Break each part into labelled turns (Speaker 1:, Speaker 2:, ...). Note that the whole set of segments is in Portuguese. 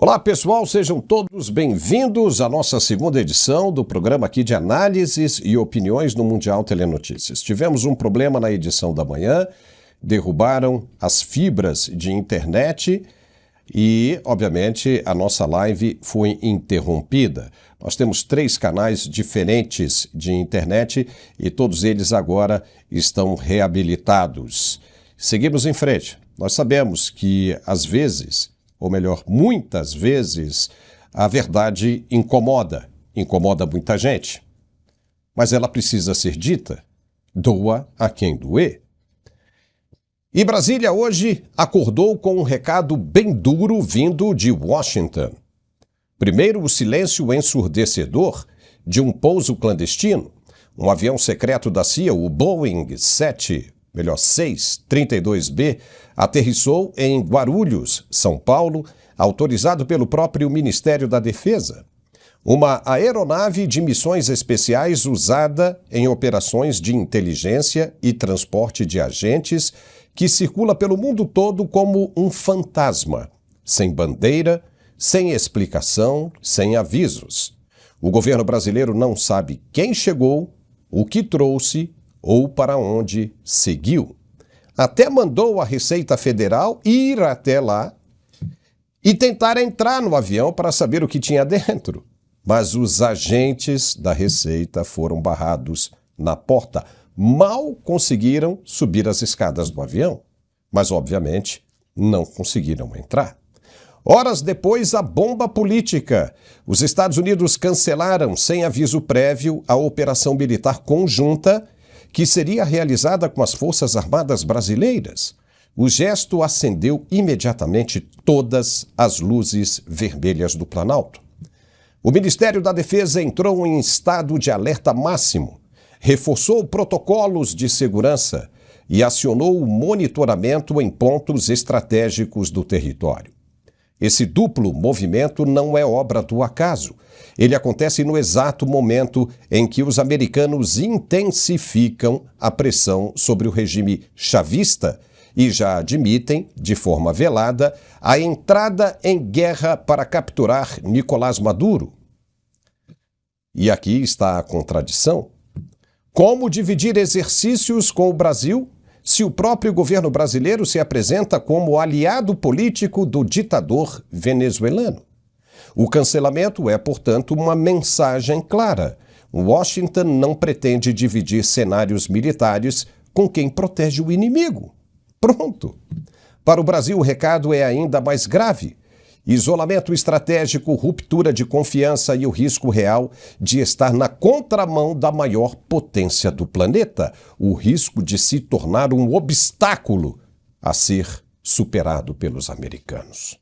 Speaker 1: Olá pessoal, sejam todos bem-vindos à nossa segunda edição do programa aqui de análises e opiniões no Mundial Telenotícias. Tivemos um problema na edição da manhã, derrubaram as fibras de internet e, obviamente, a nossa live foi interrompida. Nós temos 3 canais diferentes de internet e todos eles agora estão reabilitados. Seguimos em frente. Nós sabemos que, às vezes, ou melhor, muitas vezes, a verdade incomoda muita gente. Mas ela precisa ser dita, doa a quem doer. E Brasília hoje acordou com um recado bem duro vindo de Washington. Primeiro, o silêncio ensurdecedor de um pouso clandestino. Um avião secreto da CIA, o Boeing 632B, aterrissou em Guarulhos, São Paulo, autorizado pelo próprio Ministério da Defesa. Uma aeronave de missões especiais usada em operações de inteligência e transporte de agentes que circula pelo mundo todo como um fantasma, sem bandeira, sem explicação, sem avisos. O governo brasileiro não sabe quem chegou, o que trouxe ou para onde seguiu. Até mandou a Receita Federal ir até lá e tentar entrar no avião para saber o que tinha dentro. Mas os agentes da Receita foram barrados na porta. Mal conseguiram subir as escadas do avião, mas obviamente não conseguiram entrar. Horas depois, a bomba política. Os Estados Unidos cancelaram, sem aviso prévio, a operação militar conjunta que seria realizada com as Forças Armadas Brasileiras. O gesto acendeu imediatamente todas as luzes vermelhas do Planalto. O Ministério da Defesa entrou em estado de alerta máximo, reforçou protocolos de segurança e acionou o monitoramento em pontos estratégicos do território. Esse duplo movimento não é obra do acaso. Ele acontece no exato momento em que os americanos intensificam a pressão sobre o regime chavista e já admitem, de forma velada, a entrada em guerra para capturar Nicolás Maduro. E aqui está a contradição. Como dividir exercícios com o Brasil se o próprio governo brasileiro se apresenta como aliado político do ditador venezuelano? O cancelamento é, portanto, uma mensagem clara. Washington não pretende dividir cenários militares com quem protege o inimigo. Pronto. Para o Brasil, o recado é ainda mais grave. Isolamento estratégico, ruptura de confiança e o risco real de estar na contramão da maior potência do planeta. O risco de se tornar um obstáculo a ser superado pelos americanos.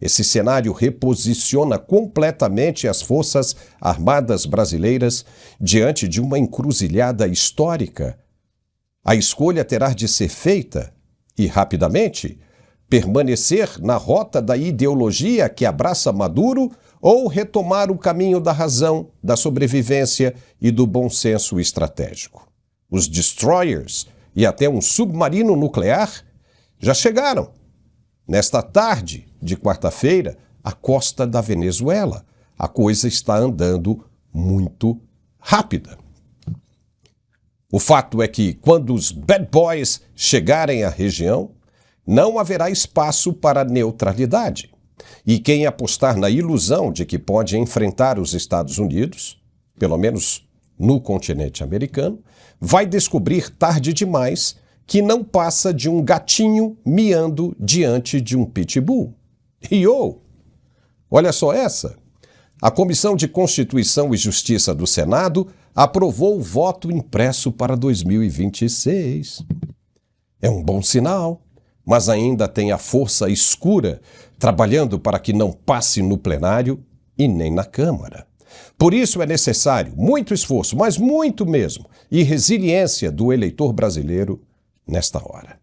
Speaker 1: Esse cenário reposiciona completamente as Forças Armadas brasileiras diante de uma encruzilhada histórica. A escolha terá de ser feita, e rapidamente, permanecer na rota da ideologia que abraça Maduro ou retomar o caminho da razão, da sobrevivência e do bom senso estratégico. Os destroyers e até um submarino nuclear já chegaram, nesta tarde de quarta-feira, à costa da Venezuela. A coisa está andando muito rápida. O fato é que, quando os bad boys chegarem à região, não haverá espaço para neutralidade. E quem apostar na ilusão de que pode enfrentar os Estados Unidos, pelo menos no continente americano, vai descobrir tarde demais que não passa de um gatinho miando diante de um pitbull. E olha só essa! A Comissão de Constituição e Justiça do Senado aprovou o voto impresso para 2026. É um bom sinal, mas ainda tem a força escura trabalhando para que não passe no plenário e nem na Câmara. Por isso é necessário muito esforço, mas muito mesmo, e resiliência do eleitor brasileiro nesta hora.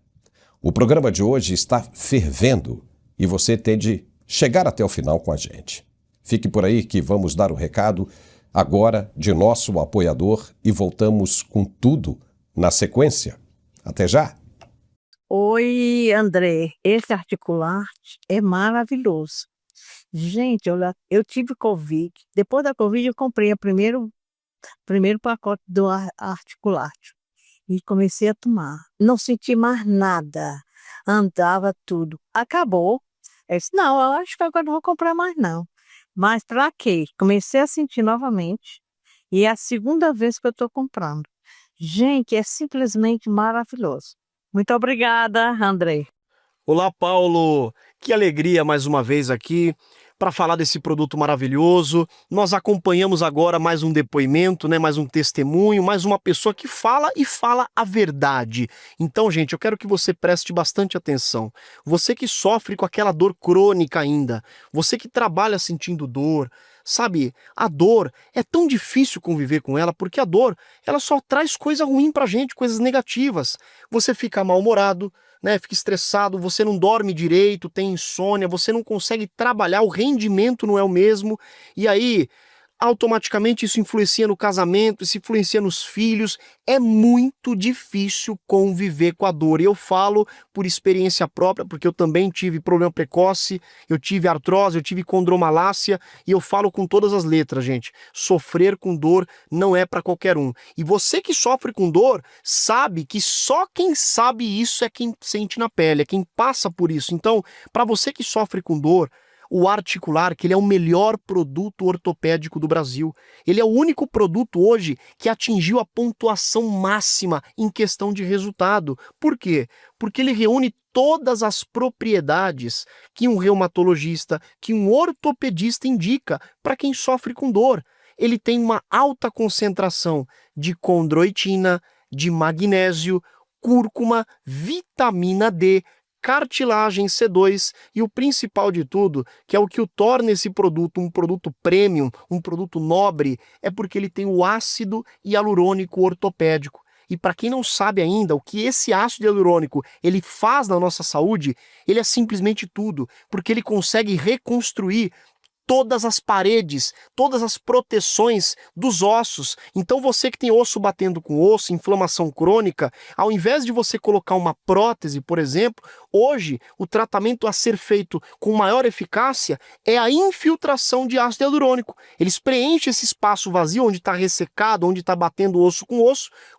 Speaker 1: O programa de hoje está fervendo e você tem de chegar até o final com a gente. Fique por aí que vamos dar o recado agora de nosso apoiador e voltamos com tudo na sequência. Até já!
Speaker 2: Oi, André. Esse articulante é maravilhoso. Gente, eu tive Covid. Depois da Covid, eu comprei o primeiro pacote do Articulátil e comecei a tomar. Não senti mais nada. Andava tudo. Acabou. Eu disse, não, eu acho que agora não vou comprar mais, não. Mas para quê? Comecei a sentir novamente. E é a segunda vez que eu estou comprando. Gente, é simplesmente maravilhoso. Muito obrigada, Andrei.
Speaker 3: Olá, Paulo! Que alegria mais uma vez aqui para falar desse produto maravilhoso. Nós acompanhamos agora mais um depoimento, né, mais um testemunho, mais uma pessoa que fala e fala a verdade. Então, gente, eu quero que você preste bastante atenção. Você que sofre com aquela dor crônica ainda, você que trabalha sentindo dor, sabe? A dor é tão difícil conviver com ela porque a dor, ela só traz coisa ruim pra gente, coisas negativas. Você fica mal-humorado, né, fica estressado, você não dorme direito, tem insônia, você não consegue trabalhar, o rendimento não é o mesmo, e aí automaticamente isso influencia no casamento, isso influencia nos filhos. É muito difícil conviver com a dor. E eu falo por experiência própria, porque eu também tive problema precoce, eu tive artrose, eu tive condromalácia, e eu falo com todas as letras, gente. Sofrer com dor não é para qualquer um. E você que sofre com dor, sabe que só quem sabe isso é quem sente na pele, é quem passa por isso. Então, para você que sofre com dor, o Articular, que ele é o melhor produto ortopédico do Brasil. Ele é o único produto hoje que atingiu a pontuação máxima em questão de resultado. Por quê? Porque ele reúne todas as propriedades que um reumatologista, que um ortopedista indica para quem sofre com dor. Ele tem uma alta concentração de condroitina, de magnésio, cúrcuma, vitamina D, cartilagem C2 e o principal de tudo, que é o que o torna esse produto um produto premium, um produto nobre, é porque ele tem o ácido hialurônico ortopédico. E para quem não sabe ainda o que esse ácido hialurônico ele faz na nossa saúde, ele é simplesmente tudo, porque ele consegue reconstruir todas as paredes, todas as proteções dos ossos. Então você que tem osso batendo com osso, inflamação crônica, ao invés de você colocar uma prótese, por exemplo, hoje o tratamento a ser feito com maior eficácia é a infiltração de ácido hialurônico. Eles preenchem esse espaço vazio onde está ressecado, onde está batendo osso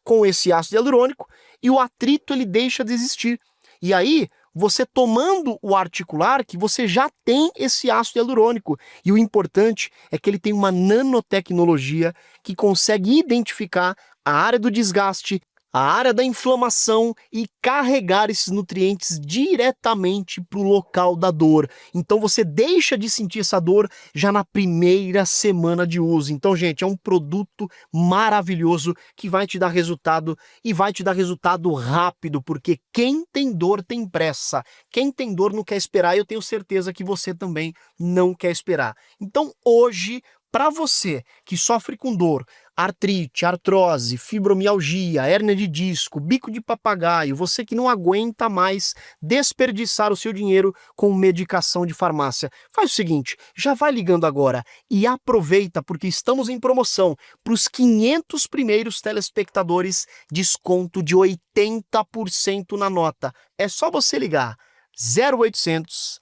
Speaker 3: com esse ácido hialurônico, e o atrito ele deixa de existir. E aí, você tomando o Articular, que você já tem esse ácido hialurônico. E o importante é que ele tem uma nanotecnologia que consegue identificar a área do desgaste, a área da inflamação e carregar esses nutrientes diretamente para o local da dor. Então você deixa de sentir essa dor já na primeira semana de uso. Então, gente, é um produto maravilhoso que vai te dar resultado e vai te dar resultado rápido, porque quem tem dor tem pressa. Quem tem dor não quer esperar, e eu tenho certeza que você também não quer esperar. Então, hoje, para você que sofre com dor, artrite, artrose, fibromialgia, hérnia de disco, bico de papagaio, você que não aguenta mais desperdiçar o seu dinheiro com medicação de farmácia, faz o seguinte, já vai ligando agora e aproveita porque estamos em promoção para os 500 primeiros telespectadores, desconto de 80% na nota. É só você ligar 0800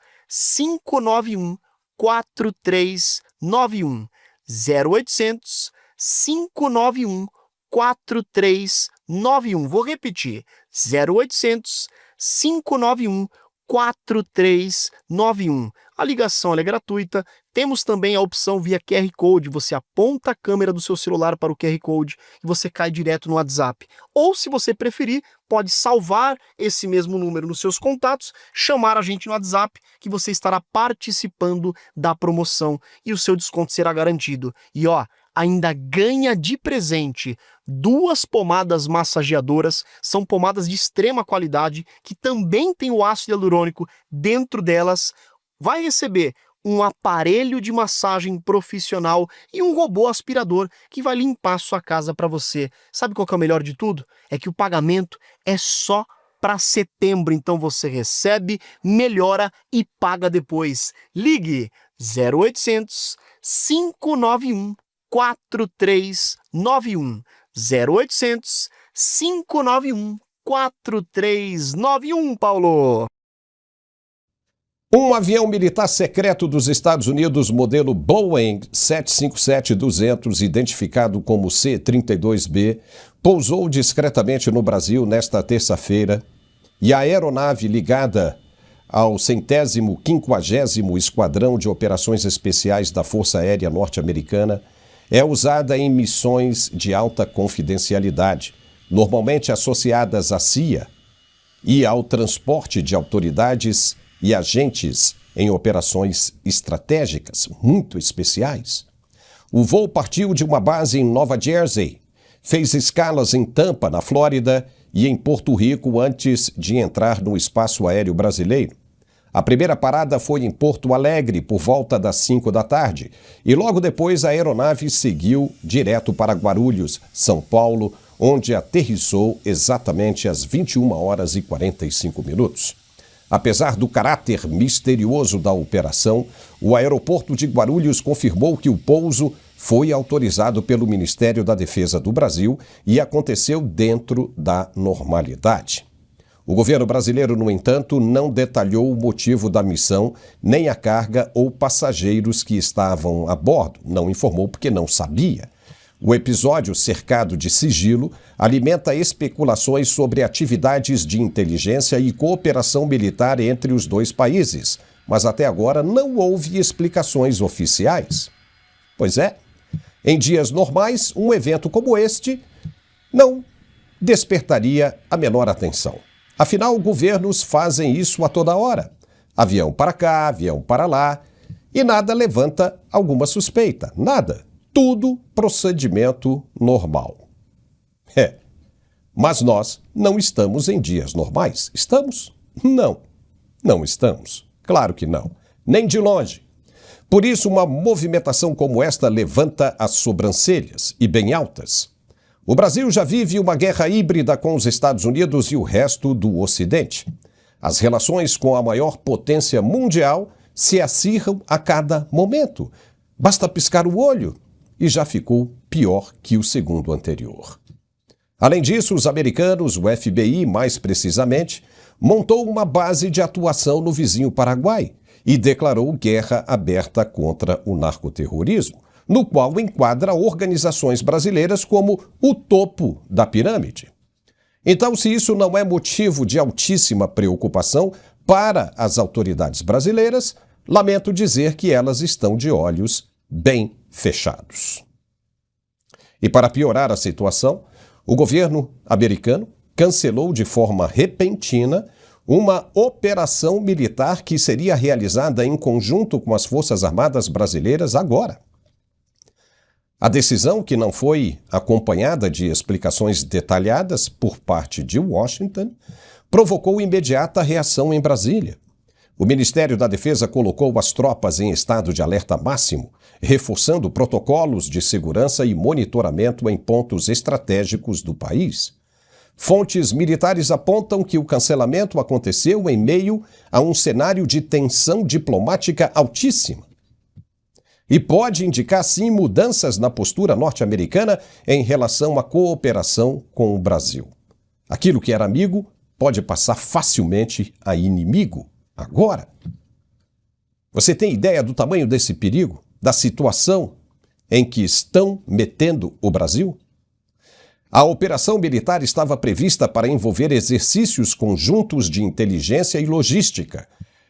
Speaker 3: 591 4391. 0800 591 4391. Vou repetir. 0800 591 4391. A ligação é gratuita. Temos também a opção via QR Code. Você aponta a câmera do seu celular para o QR Code e você cai direto no WhatsApp. Ou, se você preferir, pode salvar esse mesmo número nos seus contatos, chamar a gente no WhatsApp, que você estará participando da promoção e o seu desconto será garantido. E ó, ainda ganha de presente 2 pomadas massageadoras, são pomadas de extrema qualidade, que também tem o ácido hialurônico dentro delas. Vai receber um aparelho de massagem profissional e um robô aspirador que vai limpar a sua casa para você. Sabe qual que é o melhor de tudo? É que o pagamento é só para setembro, então você recebe, melhora e paga depois. Ligue 0800 591 4391. 0800 591 4391, Paulo.
Speaker 1: Um avião militar secreto dos Estados Unidos, modelo Boeing 757-200, identificado como C-32B, pousou discretamente no Brasil nesta terça-feira e a aeronave ligada ao 150º Esquadrão de Operações Especiais da Força Aérea Norte-Americana é usada em missões de alta confidencialidade, normalmente associadas à CIA e ao transporte de autoridades e agentes em operações estratégicas muito especiais. O voo partiu de uma base em Nova Jersey, fez escalas em Tampa, na Flórida, e em Porto Rico antes de entrar no espaço aéreo brasileiro. A primeira parada foi em Porto Alegre, por volta das 5 da tarde, e logo depois a aeronave seguiu direto para Guarulhos, São Paulo, onde aterrissou exatamente às 21h45. Apesar do caráter misterioso da operação, o aeroporto de Guarulhos confirmou que o pouso foi autorizado pelo Ministério da Defesa do Brasil e aconteceu dentro da normalidade. O governo brasileiro, no entanto, não detalhou o motivo da missão, nem a carga ou passageiros que estavam a bordo. Não informou porque não sabia. O episódio, cercado de sigilo, alimenta especulações sobre atividades de inteligência e cooperação militar entre os dois países, mas até agora não houve explicações oficiais. Pois é, em dias normais, um evento como este não despertaria a menor atenção. Afinal, governos fazem isso a toda hora. Avião para cá, avião para lá, e nada levanta alguma suspeita, nada. Tudo procedimento normal. Mas nós não estamos em dias normais. Estamos? Não estamos. Claro que não. Nem de longe. Por isso, uma movimentação como esta levanta as sobrancelhas, e bem altas. O Brasil já vive uma guerra híbrida com os Estados Unidos e o resto do Ocidente. As relações com a maior potência mundial se acirram a cada momento. Basta piscar o olho e já ficou pior que o segundo anterior. Além disso, os americanos, o FBI mais precisamente, montou uma base de atuação no vizinho Paraguai e declarou guerra aberta contra o narcoterrorismo, no qual enquadra organizações brasileiras como o topo da pirâmide. Então, se isso não é motivo de altíssima preocupação para as autoridades brasileiras, lamento dizer que elas estão de olhos bem fechados. E para piorar a situação, o governo americano cancelou de forma repentina uma operação militar que seria realizada em conjunto com as Forças Armadas brasileiras agora. A decisão, que não foi acompanhada de explicações detalhadas por parte de Washington, provocou imediata reação em Brasília. O Ministério da Defesa colocou as tropas em estado de alerta máximo, reforçando protocolos de segurança e monitoramento em pontos estratégicos do país. Fontes militares apontam que o cancelamento aconteceu em meio a um cenário de tensão diplomática altíssima. E pode indicar, sim, mudanças na postura norte-americana em relação à cooperação com o Brasil. Aquilo que era amigo pode passar facilmente a inimigo. Agora, você tem ideia do tamanho desse perigo? Da situação em que estão metendo o Brasil? A operação militar estava prevista para envolver exercícios conjuntos de inteligência e logística,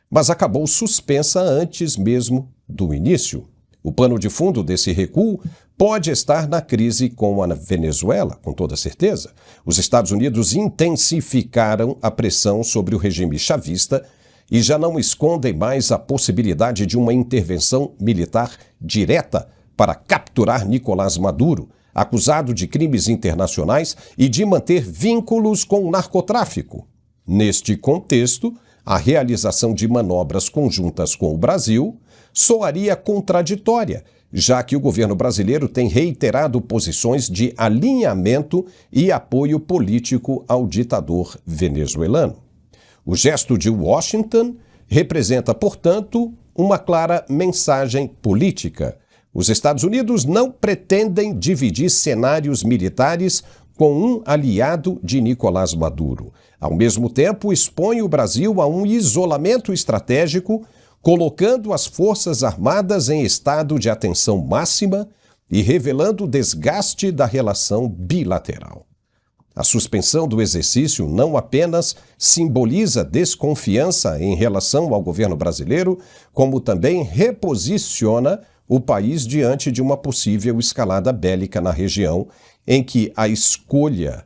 Speaker 1: mas acabou suspensa antes mesmo do início. O pano de fundo desse recuo pode estar na crise com a Venezuela, com toda certeza. Os Estados Unidos intensificaram a pressão sobre o regime chavista e já não escondem mais a possibilidade de uma intervenção militar direta para capturar Nicolás Maduro, acusado de crimes internacionais e de manter vínculos com o narcotráfico. Neste contexto, a realização de manobras conjuntas com o Brasil soaria contraditória, já que o governo brasileiro tem reiterado posições de alinhamento e apoio político ao ditador venezuelano. O gesto de Washington representa, portanto, uma clara mensagem política. Os Estados Unidos não pretendem dividir cenários militares com um aliado de Nicolás Maduro. Ao mesmo tempo, expõe o Brasil a um isolamento estratégico, colocando as Forças Armadas em estado de atenção máxima e revelando o desgaste da relação bilateral. A suspensão do exercício não apenas simboliza desconfiança em relação ao governo brasileiro, como também reposiciona o país diante de uma possível escalada bélica na região, em que a escolha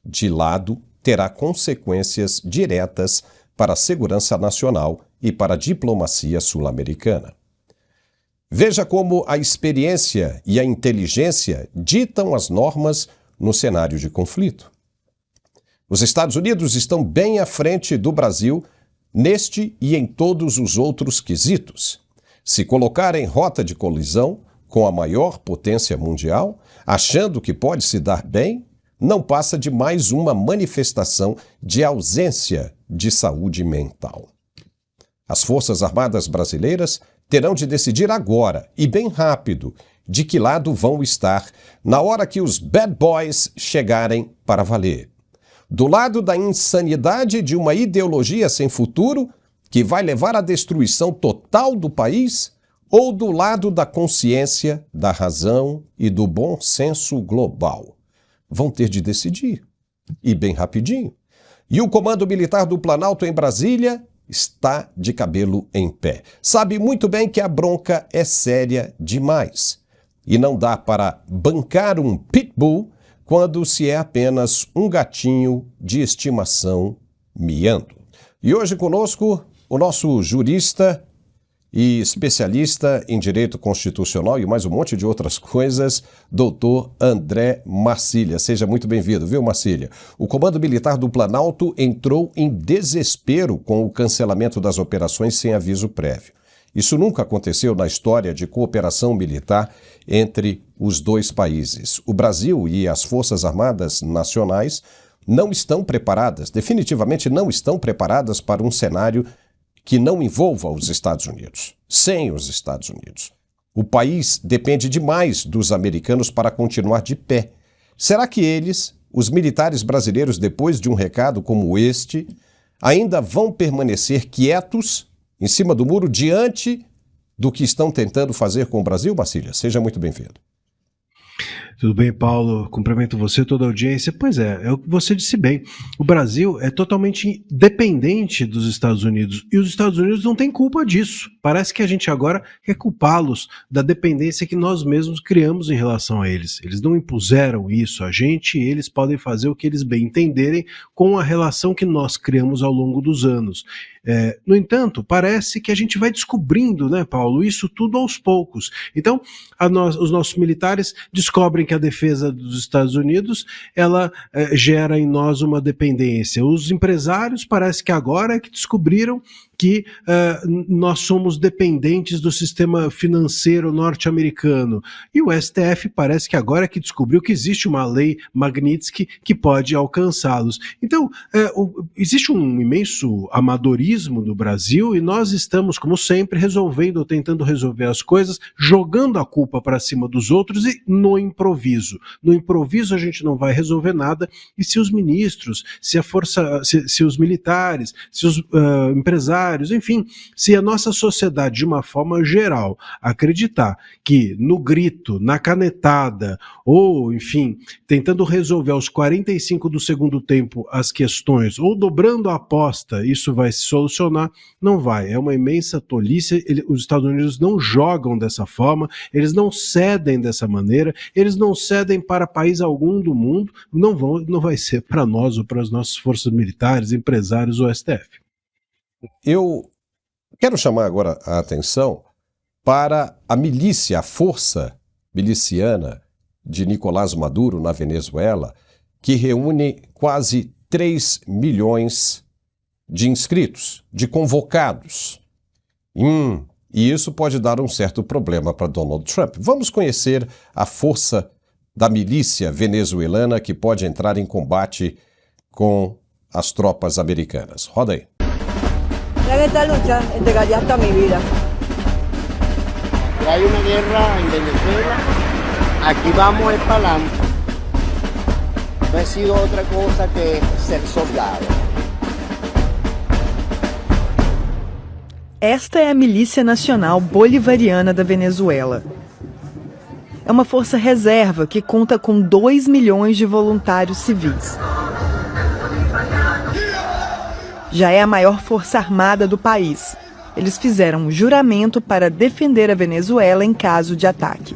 Speaker 1: de lado terá consequências diretas para a segurança nacional e para a diplomacia sul-americana. Veja como a experiência e a inteligência ditam as normas no cenário de conflito. Os Estados Unidos estão bem à frente do Brasil neste e em todos os outros quesitos. Se colocar em rota de colisão com a maior potência mundial, achando que pode se dar bem, não passa de mais uma manifestação de ausência de saúde mental. As Forças Armadas brasileiras terão de decidir agora, e bem rápido, de que lado vão estar na hora que os bad boys chegarem para valer. Do lado da insanidade de uma ideologia sem futuro que vai levar à destruição total do país, ou do lado da consciência, da razão e do bom senso global? Vão ter de decidir, e bem rapidinho. E o Comando Militar do Planalto em Brasília está de cabelo em pé. Sabe muito bem que a bronca é séria demais. E não dá para bancar um pitbull quando se é apenas um gatinho de estimação miando. E hoje conosco o nosso jurista e especialista em direito constitucional e mais um monte de outras coisas, doutor André Marcília. Seja muito bem-vindo, viu, Marcília? O Comando Militar do Planalto entrou em desespero com o cancelamento das operações sem aviso prévio. Isso nunca aconteceu na história de cooperação militar entre os dois países. O Brasil e as Forças Armadas Nacionais não estão preparadas, definitivamente não estão preparadas para um cenário que não envolva os Estados Unidos, sem os Estados Unidos. O país depende demais dos americanos para continuar de pé. Será que eles, os militares brasileiros, depois de um recado como este, ainda vão permanecer quietos em cima do muro diante do que estão tentando fazer com o Brasil? Marcília, seja muito bem-vindo.
Speaker 4: Tudo bem, Paulo? Cumprimento você, toda a audiência. Pois é o que você disse bem. O Brasil é totalmente dependente dos Estados Unidos e os Estados Unidos não têm culpa disso. Parece que a gente agora quer culpá-los da dependência que nós mesmos criamos em relação a eles. Eles não impuseram isso a gente e eles podem fazer o que eles bem entenderem com a relação que nós criamos ao longo dos anos. No entanto, parece que a gente vai descobrindo, né, Paulo, isso tudo aos poucos. Então, os nossos militares descobrem que a defesa dos Estados Unidos, ela gera em nós uma dependência. Os empresários parece que agora é que descobriram que nós somos dependentes do sistema financeiro norte-americano. E o STF parece que agora é que descobriu que existe uma lei Magnitsky que pode alcançá-los. Então, existe um imenso amadorismo no Brasil e nós estamos, como sempre, tentando resolver as coisas, jogando a culpa para cima dos outros e no improviso. No improviso a gente não vai resolver nada e se os ministros, se os militares, se os empresários, enfim, se a nossa sociedade, de uma forma geral, acreditar que no grito, na canetada, ou, enfim, tentando resolver aos 45 do segundo tempo as questões, ou dobrando a aposta, isso vai se solucionar, não vai. É uma imensa tolice. Os Estados Unidos não jogam dessa forma, eles não cedem dessa maneira, eles não cedem para país algum do mundo, não vai ser para nós ou para as nossas forças militares, empresários ou STF.
Speaker 1: Eu quero chamar agora a atenção para a milícia, a força miliciana de Nicolás Maduro na Venezuela, que reúne quase 3 milhões de inscritos, de convocados. E isso pode dar um certo problema para Donald Trump. Vamos conhecer a força da milícia venezuelana que pode entrar em combate com as tropas americanas. Roda aí.
Speaker 5: En esta lucha entregaría hasta mi vida.
Speaker 6: Hay una guerra en Venezuela, aquí vamos para adelante. no he sido otra cosa que ser soldado.
Speaker 7: Esta é a Milícia Nacional Bolivariana da Venezuela. É uma força reserva que conta com 2 milhões de voluntários civis. Já é a maior força armada do país. Eles fizeram um juramento para defender a Venezuela em caso de ataque.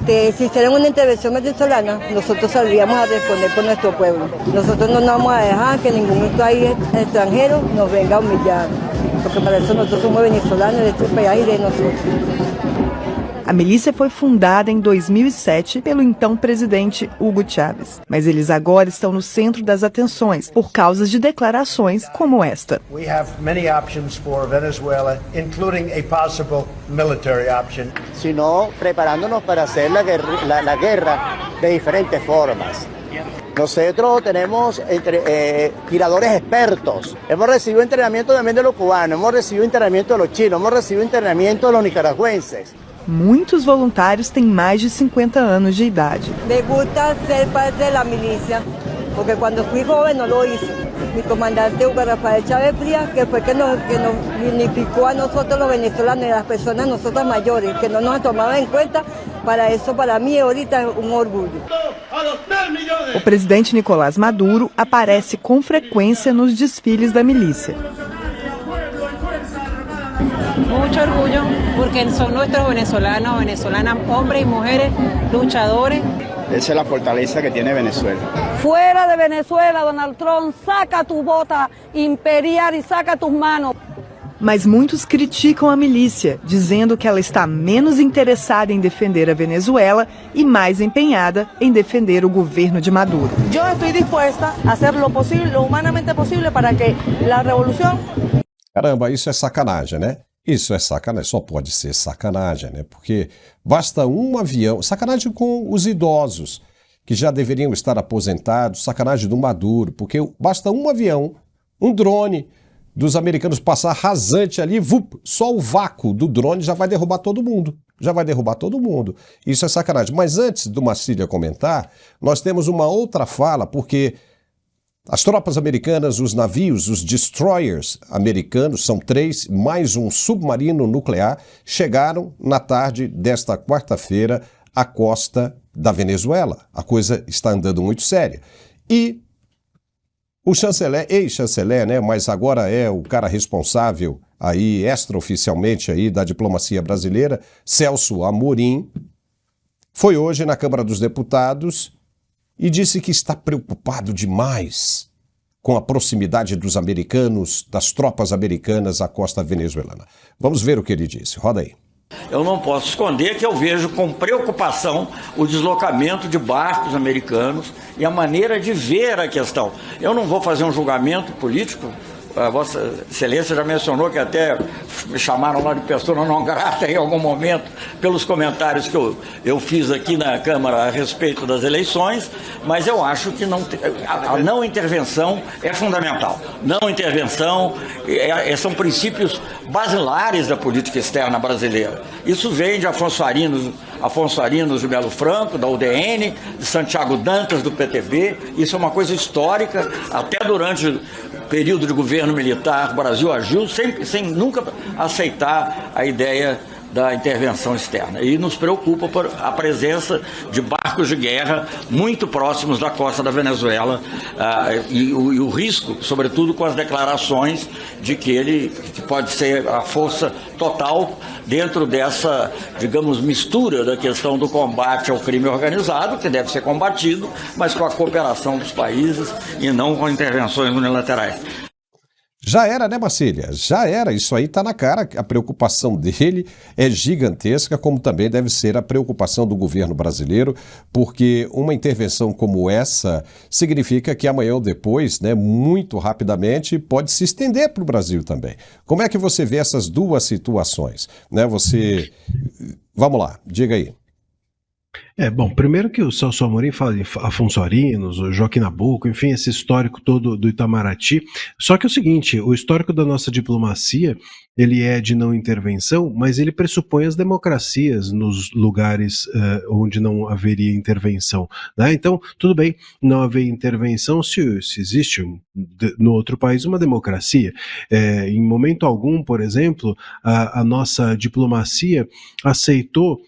Speaker 5: Si hicieran una intervención venezolana, nosotros saldríamos a responder por nuestro pueblo. Nosotros no nos vamos a dejar que ningún país extranjero nos venga a humillar, porque para eso nosotros somos venezolanos de este país y de nosotros.
Speaker 7: A milícia foi fundada em 2007 pelo então presidente Hugo Chávez, mas eles agora estão no centro das atenções por causa de declarações como esta.
Speaker 8: We have many options for Venezuela, including a possible military option.
Speaker 6: Sino preparándonos para hacer la guerra de diferentes formas. Nosotros tenemos tiradores expertos. Hemos recibido entrenamiento también de los cubanos, hemos recibido entrenamiento de los chinos, hemos recibido entrenamiento de los nicaragüenses.
Speaker 7: Muitos voluntários têm mais de 50 anos de idade.
Speaker 5: Me gusta ser parte da milícia, porque quando fui joven no lo hice. Mi comandante Hugo Rafael Chávez Frías, que fue que nos unificó a nosotros los venezolanos y a las personas nosotras mayores, que no nos tomaba en cuenta. Para eso, para mí, ahorita es un orgullo.
Speaker 7: O presidente Nicolás Maduro aparece com frequência nos desfiles da milícia.
Speaker 9: Mucho orgullo porque son nuestros venezolanos, venezolanas, hombres y mujeres, luchadores.
Speaker 6: Esa es la fortaleza que tiene Venezuela.
Speaker 5: Fuera de Venezuela, Donald Trump, saca tu bota imperial e saca tus manos.
Speaker 7: Mas muitos criticam a milícia, dizendo que ela está menos interessada em defender a Venezuela e mais empenhada em defender o governo de Maduro.
Speaker 5: Eu estou disposta a fazer o possível, o humanamente possível, para que a revolução...
Speaker 1: Caramba, isso é sacanagem, né? Isso é sacanagem, só pode ser sacanagem, né? Porque basta um avião, sacanagem com os idosos, que já deveriam estar aposentados, sacanagem do Maduro, porque basta um avião, um drone dos americanos passar rasante ali, só o vácuo do drone já vai derrubar todo mundo. Já vai derrubar todo mundo. Isso é sacanagem. Mas antes do Marcília comentar, nós temos uma outra fala, porque as tropas americanas, os navios, os destroyers americanos, são 3, mais um submarino nuclear, chegaram na tarde desta quarta-feira à costa da Venezuela. A coisa está andando muito séria. E o chanceler, ex-chanceler, né, mas agora é o cara responsável aí, extraoficialmente aí da diplomacia brasileira, Celso Amorim, foi hoje na Câmara dos Deputados e disse que está preocupado demais com a proximidade dos americanos, das tropas americanas à costa venezuelana. Vamos ver o que ele disse. Roda aí.
Speaker 10: Eu não posso esconder que eu vejo com preocupação o deslocamento de barcos americanos e a maneira de ver a questão. Eu não vou fazer um julgamento político. A Vossa Excelência já mencionou que até me chamaram lá de pessoa não grata em algum momento pelos comentários que eu fiz aqui na Câmara a respeito das eleições, mas eu acho que a não intervenção é fundamental. Não intervenção são princípios basilares da política externa brasileira. Isso vem de Afonso Arinos de Melo Franco, da UDN, de Santiago Dantas, do PTB. Isso é uma coisa histórica. Até durante o período de governo militar, o Brasil agiu sem nunca aceitar a ideia da intervenção externa. E nos preocupa por a presença de barcos de guerra muito próximos da costa da Venezuela e o risco, sobretudo com as declarações de que pode ser a força total dentro dessa, digamos, mistura da questão do combate ao crime organizado, que deve ser combatido, mas com a cooperação dos países e não com intervenções unilaterais.
Speaker 1: Já era, né, Marcília? Já era. Isso aí está na cara. A preocupação dele é gigantesca, como também deve ser a preocupação do governo brasileiro, porque uma intervenção como essa significa que amanhã ou depois, né, muito rapidamente, pode se estender para o Brasil também. Como é que você vê essas duas situações? Né, Vamos lá, diga aí.
Speaker 4: Bom, primeiro que o Celso Amorim fala em Afonso Arinos, o Joaquim Nabuco, enfim, esse histórico todo do Itamaraty. Só que é o seguinte, o histórico da nossa diplomacia, ele é de não intervenção, mas ele pressupõe as democracias nos lugares onde não haveria intervenção, né? Então, tudo bem, não haver intervenção se existe no outro país uma democracia. Em momento algum, por exemplo, a nossa diplomacia aceitou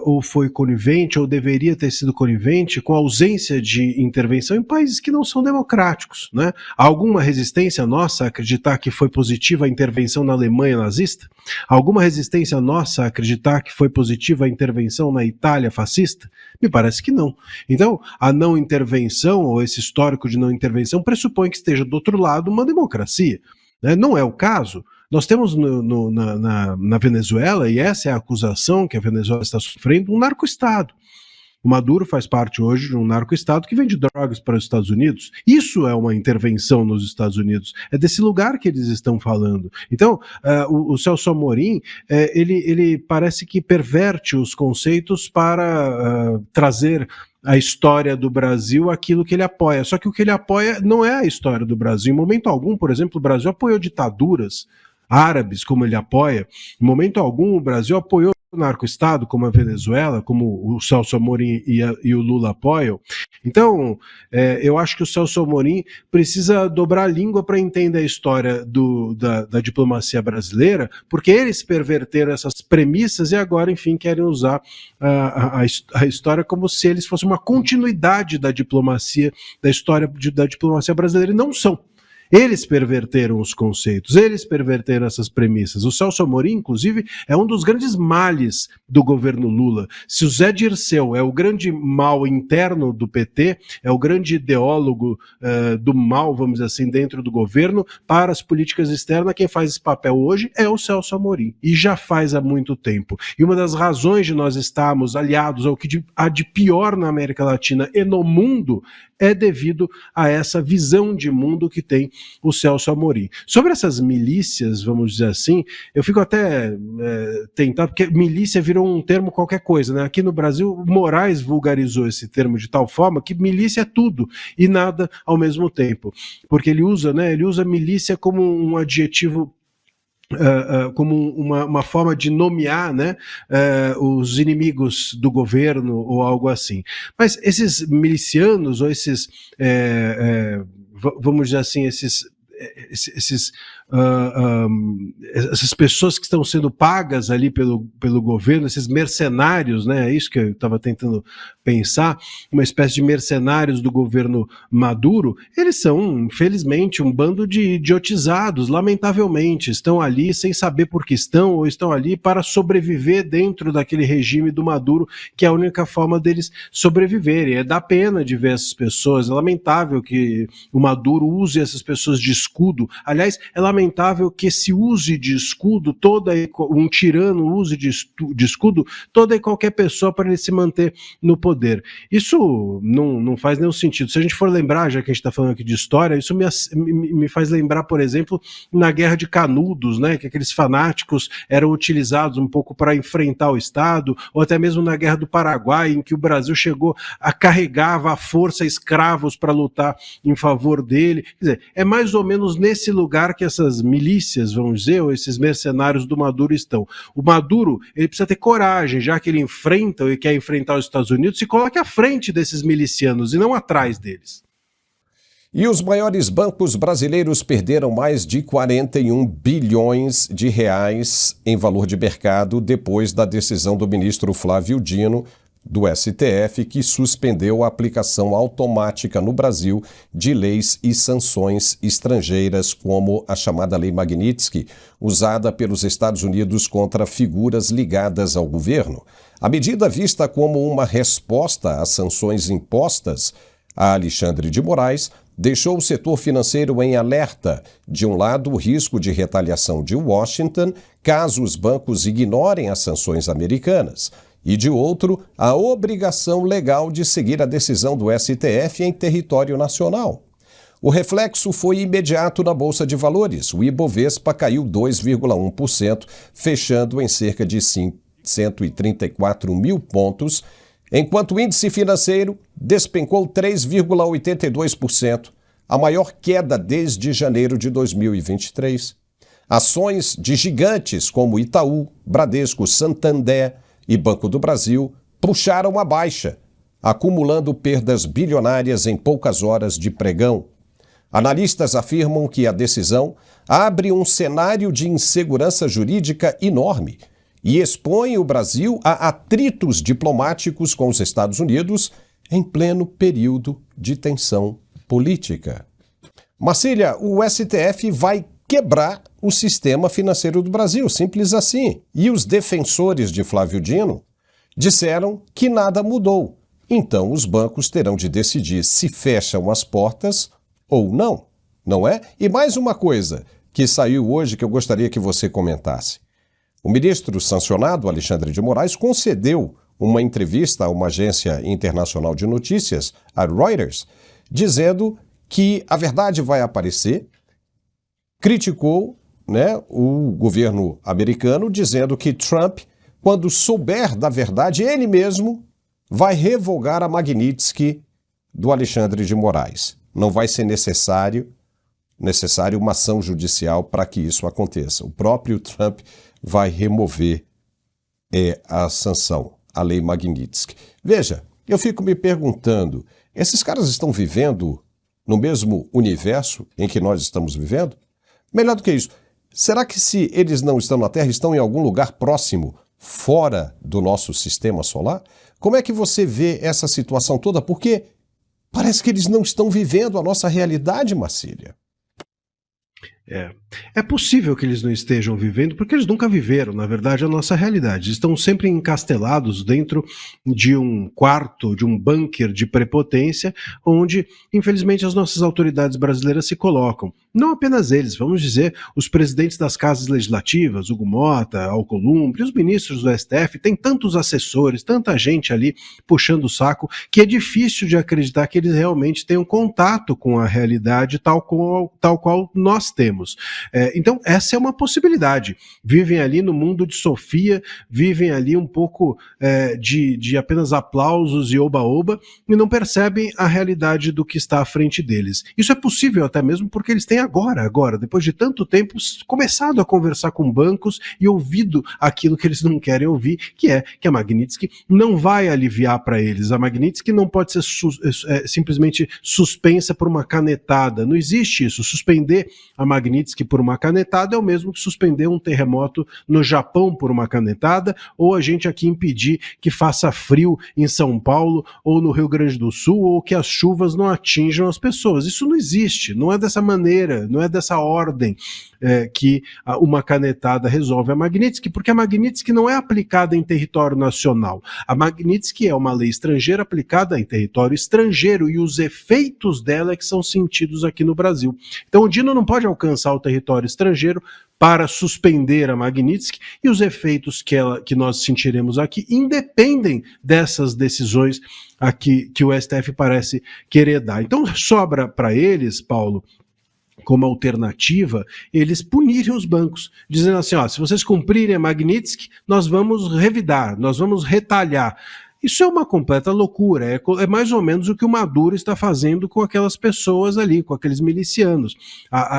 Speaker 4: ou foi conivente, ou deveria ter sido conivente com a ausência de intervenção em países que não são democráticos, né? Há alguma resistência nossa a acreditar que foi positiva a intervenção na Alemanha nazista? Há alguma resistência nossa a acreditar que foi positiva a intervenção na Itália fascista? Me parece que não. Então, a não intervenção, ou esse histórico de não intervenção, pressupõe que esteja do outro lado uma democracia, né? Não é o caso. Nós temos na Venezuela, e essa é a acusação que a Venezuela está sofrendo, um narco-estado. O Maduro faz parte hoje de um narco-estado que vende drogas para os Estados Unidos. Isso é uma intervenção nos Estados Unidos. É desse lugar que eles estão falando. Então, o Celso Amorim, ele parece que perverte os conceitos para trazer a história do Brasil, aquilo que ele apoia. Só que o que ele apoia não é a história do Brasil. Em momento algum, por exemplo, o Brasil apoiou ditaduras árabes, como ele apoia. Em momento algum, o Brasil apoiou o narco-estado, como a Venezuela, como o Celso Amorim e o Lula apoiam. Então, eu acho que o Celso Amorim precisa dobrar a língua para entender a história da diplomacia brasileira, porque eles perverteram essas premissas e agora, enfim, querem usar a história como se eles fossem uma continuidade da diplomacia, da história da diplomacia brasileira, e não são. Eles perverteram os conceitos, eles perverteram essas premissas. O Celso Amorim, inclusive, é um dos grandes males do governo Lula. Se o Zé Dirceu é o grande mal interno do PT, é o grande ideólogo do mal, vamos dizer assim, dentro do governo, para as políticas externas, quem faz esse papel hoje é o Celso Amorim, e já faz há muito tempo. E uma das razões de nós estarmos aliados ao que há de pior na América Latina e no mundo é devido a essa visão de mundo que tem o Celso Amorim. Sobre essas milícias, vamos dizer assim, eu fico até tentado, porque milícia virou um termo qualquer coisa, né? Aqui no Brasil, o Moraes vulgarizou esse termo de tal forma que milícia é tudo e nada ao mesmo tempo. Porque ele usa milícia como um adjetivo, como uma forma de nomear, né, os inimigos do governo ou algo assim. Mas esses milicianos ou esses, vamos dizer assim, essas pessoas que estão sendo pagas ali pelo governo, esses mercenários, né, é isso que eu estava tentando pensar, uma espécie de mercenários do governo Maduro, eles são, infelizmente, um bando de idiotizados, lamentavelmente, estão ali sem saber por que estão, ou estão ali para sobreviver dentro daquele regime do Maduro, que é a única forma deles sobreviverem. É da pena de ver essas pessoas, é lamentável que o Maduro use essas pessoas de escudo. Aliás, é lamentável que se use de escudo, um tirano use de escudo toda e qualquer pessoa para ele se manter no poder. Isso não faz nenhum sentido. Se a gente for lembrar, já que a gente está falando aqui de história, isso me faz lembrar, por exemplo, na Guerra de Canudos, né, que aqueles fanáticos eram utilizados um pouco para enfrentar o Estado, ou até mesmo na Guerra do Paraguai, em que o Brasil chegou a carregar à força escravos para lutar em favor dele. Quer dizer, é mais ou menos nesse lugar que essas milícias, vamos dizer, ou esses mercenários do Maduro estão. O Maduro, ele precisa ter coragem, já que ele enfrenta e quer enfrentar os Estados Unidos, se coloque à frente desses milicianos e não atrás deles.
Speaker 1: E os maiores bancos brasileiros perderam mais de 41 bilhões de reais em valor de mercado depois da decisão do ministro Flávio Dino, do STF, que suspendeu a aplicação automática no Brasil de leis e sanções estrangeiras, como a chamada Lei Magnitsky, usada pelos Estados Unidos contra figuras ligadas ao governo. A medida, vista como uma resposta às sanções impostas a Alexandre de Moraes, deixou o setor financeiro em alerta. De um lado, o risco de retaliação de Washington, caso os bancos ignorem as sanções americanas. E de outro, a obrigação legal de seguir a decisão do STF em território nacional. O reflexo foi imediato na Bolsa de Valores. O Ibovespa caiu 2,1%, fechando em cerca de 134 mil pontos, enquanto o índice financeiro despencou 3,82%, a maior queda desde janeiro de 2023. Ações de gigantes como Itaú, Bradesco, Santander e Banco do Brasil puxaram a baixa, acumulando perdas bilionárias em poucas horas de pregão. Analistas afirmam que a decisão abre um cenário de insegurança jurídica enorme e expõe o Brasil a atritos diplomáticos com os Estados Unidos em pleno período de tensão política. Marcília, o STF vai quebrar o sistema financeiro do Brasil, simples assim. E os defensores de Flávio Dino disseram que nada mudou. Então os bancos terão de decidir se fecham as portas ou não, não é? E mais uma coisa que saiu hoje que eu gostaria que você comentasse. O ministro sancionado, Alexandre de Moraes, concedeu uma entrevista a uma agência internacional de notícias, a Reuters, dizendo que a verdade vai aparecer, criticou, o governo americano, dizendo que Trump, quando souber da verdade, ele mesmo vai revogar a Magnitsky do Alexandre de Moraes. Não vai ser necessário uma ação judicial para que isso aconteça. O próprio Trump vai remover a sanção, a lei Magnitsky. Veja, eu fico me perguntando, esses caras estão vivendo no mesmo universo em que nós estamos vivendo? Melhor do que isso, será que se eles não estão na Terra, estão em algum lugar próximo, fora do nosso sistema solar? Como é que você vê essa situação toda? Porque parece que eles não estão vivendo a nossa realidade, Marcília.
Speaker 4: É possível que eles não estejam vivendo, porque eles nunca viveram, na verdade, a nossa realidade. Estão sempre encastelados dentro de um quarto, de um bunker de prepotência, onde, infelizmente, as nossas autoridades brasileiras se colocam. Não apenas eles, vamos dizer, os presidentes das casas legislativas, Hugo Mota, Alcolumbre, os ministros do STF, tem tantos assessores, tanta gente ali puxando o saco, que é difícil de acreditar que eles realmente tenham contato com a realidade tal qual nós temos. Então, essa é uma possibilidade. Vivem ali no mundo de Sofia, vivem ali um pouco de apenas aplausos e oba-oba, e não percebem a realidade do que está à frente deles. Isso é possível até mesmo porque eles têm agora, depois de tanto tempo, começado a conversar com bancos e ouvido aquilo que eles não querem ouvir, que é que a Magnitsky não vai aliviar para eles. A Magnitsky não pode ser simplesmente suspensa por uma canetada. Não existe isso. Suspender a Magnitsky por uma canetada é o mesmo que suspender um terremoto no Japão por uma canetada, ou a gente aqui impedir que faça frio em São Paulo ou no Rio Grande do Sul, ou que as chuvas não atinjam as pessoas. Isso não existe, não é dessa maneira, não é dessa ordem que uma canetada resolve a Magnitsky, porque a Magnitsky não é aplicada em território nacional. A Magnitsky é uma lei estrangeira aplicada em território estrangeiro, e os efeitos dela é que são sentidos aqui no Brasil. Então o Dino não pode alcançar o território estrangeiro para suspender a Magnitsky, e os efeitos que nós sentiremos aqui independem dessas decisões aqui que o STF parece querer dar. Então sobra para eles, Paulo, como alternativa, eles punirem os bancos, dizendo assim, se vocês cumprirem a Magnitsky, nós vamos revidar, nós vamos retalhar. Isso é uma completa loucura, é mais ou menos o que o Maduro está fazendo com aquelas pessoas ali, com aqueles milicianos.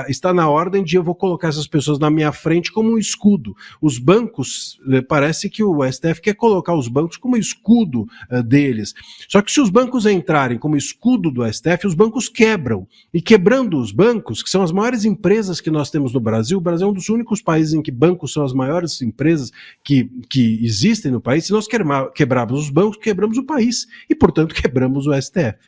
Speaker 4: Está na ordem de eu vou colocar essas pessoas na minha frente como um escudo. Os bancos, parece que o STF quer colocar os bancos como escudo deles. Só que se os bancos entrarem como escudo do STF, os bancos quebram. E quebrando os bancos, que são as maiores empresas que nós temos no Brasil, o Brasil é um dos únicos países em que bancos são as maiores empresas que existem no país. Se nós quebrarmos os bancos, quebramos o país e, portanto, quebramos o STF.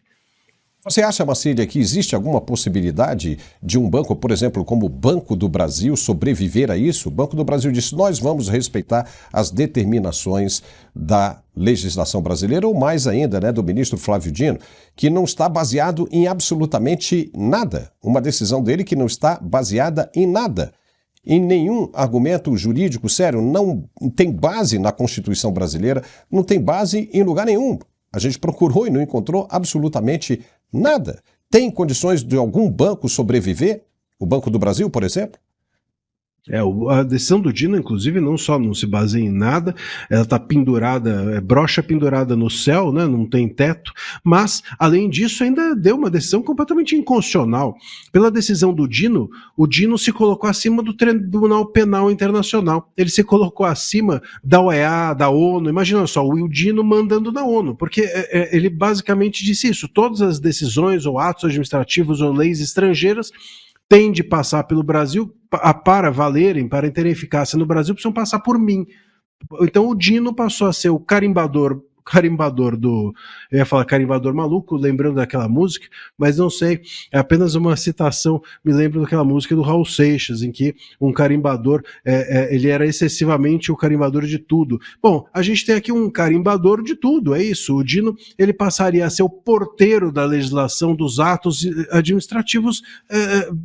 Speaker 1: Você acha, Marcília, que existe alguma possibilidade de um banco, por exemplo, como o Banco do Brasil, sobreviver a isso? O Banco do Brasil disse, nós vamos respeitar as determinações da legislação brasileira, ou mais ainda, do ministro Flávio Dino, que não está baseado em absolutamente nada. Uma decisão dele que não está baseada em nada. Em nenhum argumento jurídico sério, não tem base na Constituição brasileira, não tem base em lugar nenhum. A gente procurou e não encontrou absolutamente nada. Tem condições de algum banco sobreviver? O Banco do Brasil, por exemplo?
Speaker 4: A decisão do Dino, inclusive, não se baseia em nada, ela está pendurada, brocha pendurada no céu, né, não tem teto, mas, além disso, ainda deu uma decisão completamente inconstitucional. Pela decisão do Dino, o Dino se colocou acima do Tribunal Penal Internacional, ele se colocou acima da OEA, da ONU, imagina só, o Dino mandando na ONU, porque ele basicamente disse isso, todas as decisões ou atos administrativos ou leis estrangeiras têm de passar pelo Brasil, para valerem, para terem eficácia no Brasil, precisam passar por mim. Então o Dino passou a ser o carimbador do... Eu ia falar carimbador maluco, lembrando daquela música, mas não sei, é apenas uma citação, me lembro daquela música do Raul Seixas, em que um carimbador, ele era excessivamente o carimbador de tudo. Bom, a gente tem aqui um carimbador de tudo, é isso. O Dino, ele passaria a ser o porteiro da legislação, dos atos administrativos,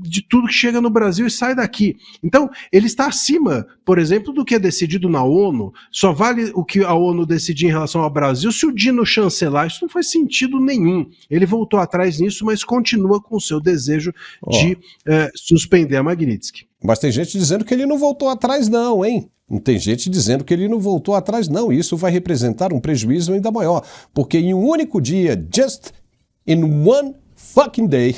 Speaker 4: de tudo que chega no Brasil e sai daqui. Então, ele está acima, por exemplo, do que é decidido na ONU. Só vale o que a ONU decidir em relação ao Brasil. Se o Dino chancelar, isso não faz sentido nenhum. Ele voltou atrás nisso, mas continua com o seu desejo de suspender a Magnitsky.
Speaker 1: Mas tem gente dizendo que ele não voltou atrás não, hein? Tem gente dizendo que ele não voltou atrás não. Isso vai representar um prejuízo ainda maior. Porque em um único dia, just in one fucking day,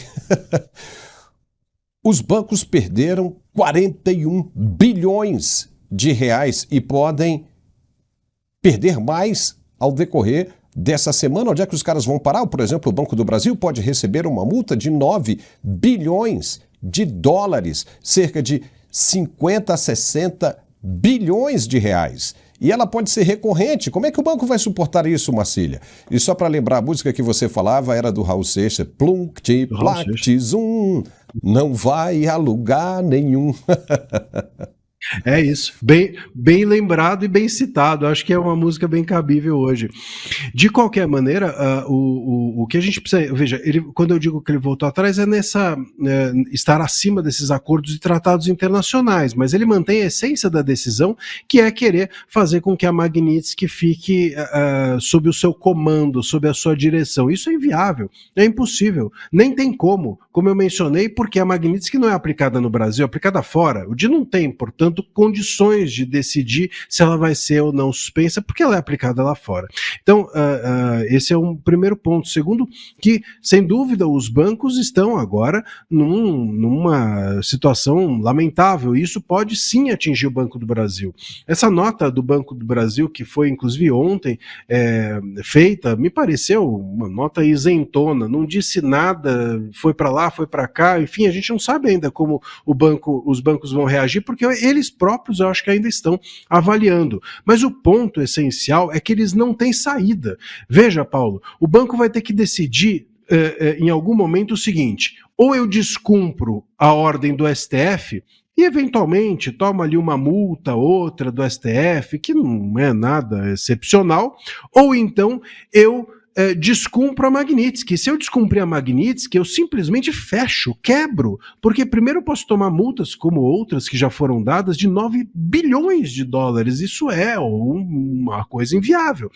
Speaker 1: os bancos perderam 41 bilhões de reais e podem perder mais ao decorrer dessa semana. Onde é que os caras vão parar? Por exemplo, o Banco do Brasil pode receber uma multa de 9 bilhões de dólares, cerca de 50 a 60 bilhões de reais. E ela pode ser recorrente. Como é que o banco vai suportar isso, Marcília? E só para lembrar, a música que você falava era do Raul Seixas, Plunct, Plact, Zum, não vai a lugar nenhum.
Speaker 4: É isso, bem lembrado e bem citado, acho que é uma música bem cabível hoje. De qualquer maneira, o que a gente precisa, veja, quando eu digo que ele voltou atrás é estar acima desses acordos e tratados internacionais, mas ele mantém a essência da decisão, que é querer fazer com que a Magnitsky fique sob o seu comando, sob a sua direção. Isso é inviável, é impossível, nem tem como eu mencionei, porque a Magnitsky não é aplicada no Brasil, é aplicada fora. O DIN não tem, portanto, condições de decidir se ela vai ser ou não suspensa, porque ela é aplicada lá fora. Então, esse é um primeiro ponto. Segundo, que, sem dúvida, os bancos estão agora numa situação lamentável, e isso pode sim atingir o Banco do Brasil. Essa nota do Banco do Brasil, que foi, inclusive, ontem feita, me pareceu uma nota isentona, não disse nada, foi para lá, foi para cá, enfim, a gente não sabe ainda como os bancos vão reagir, porque eles próprios eu acho que ainda estão avaliando. Mas o ponto essencial é que eles não têm saída. Veja, Paulo, o banco vai ter que decidir em algum momento o seguinte: ou eu descumpro a ordem do STF e eventualmente toma ali uma multa, outra do STF, que não é nada excepcional, ou então eu descumpro a Magnitsky. Se eu descumprir a Magnitsky, eu simplesmente fecho, quebro, porque primeiro eu posso tomar multas, como outras que já foram dadas, de 9 bilhões de dólares. Isso é uma coisa inviável.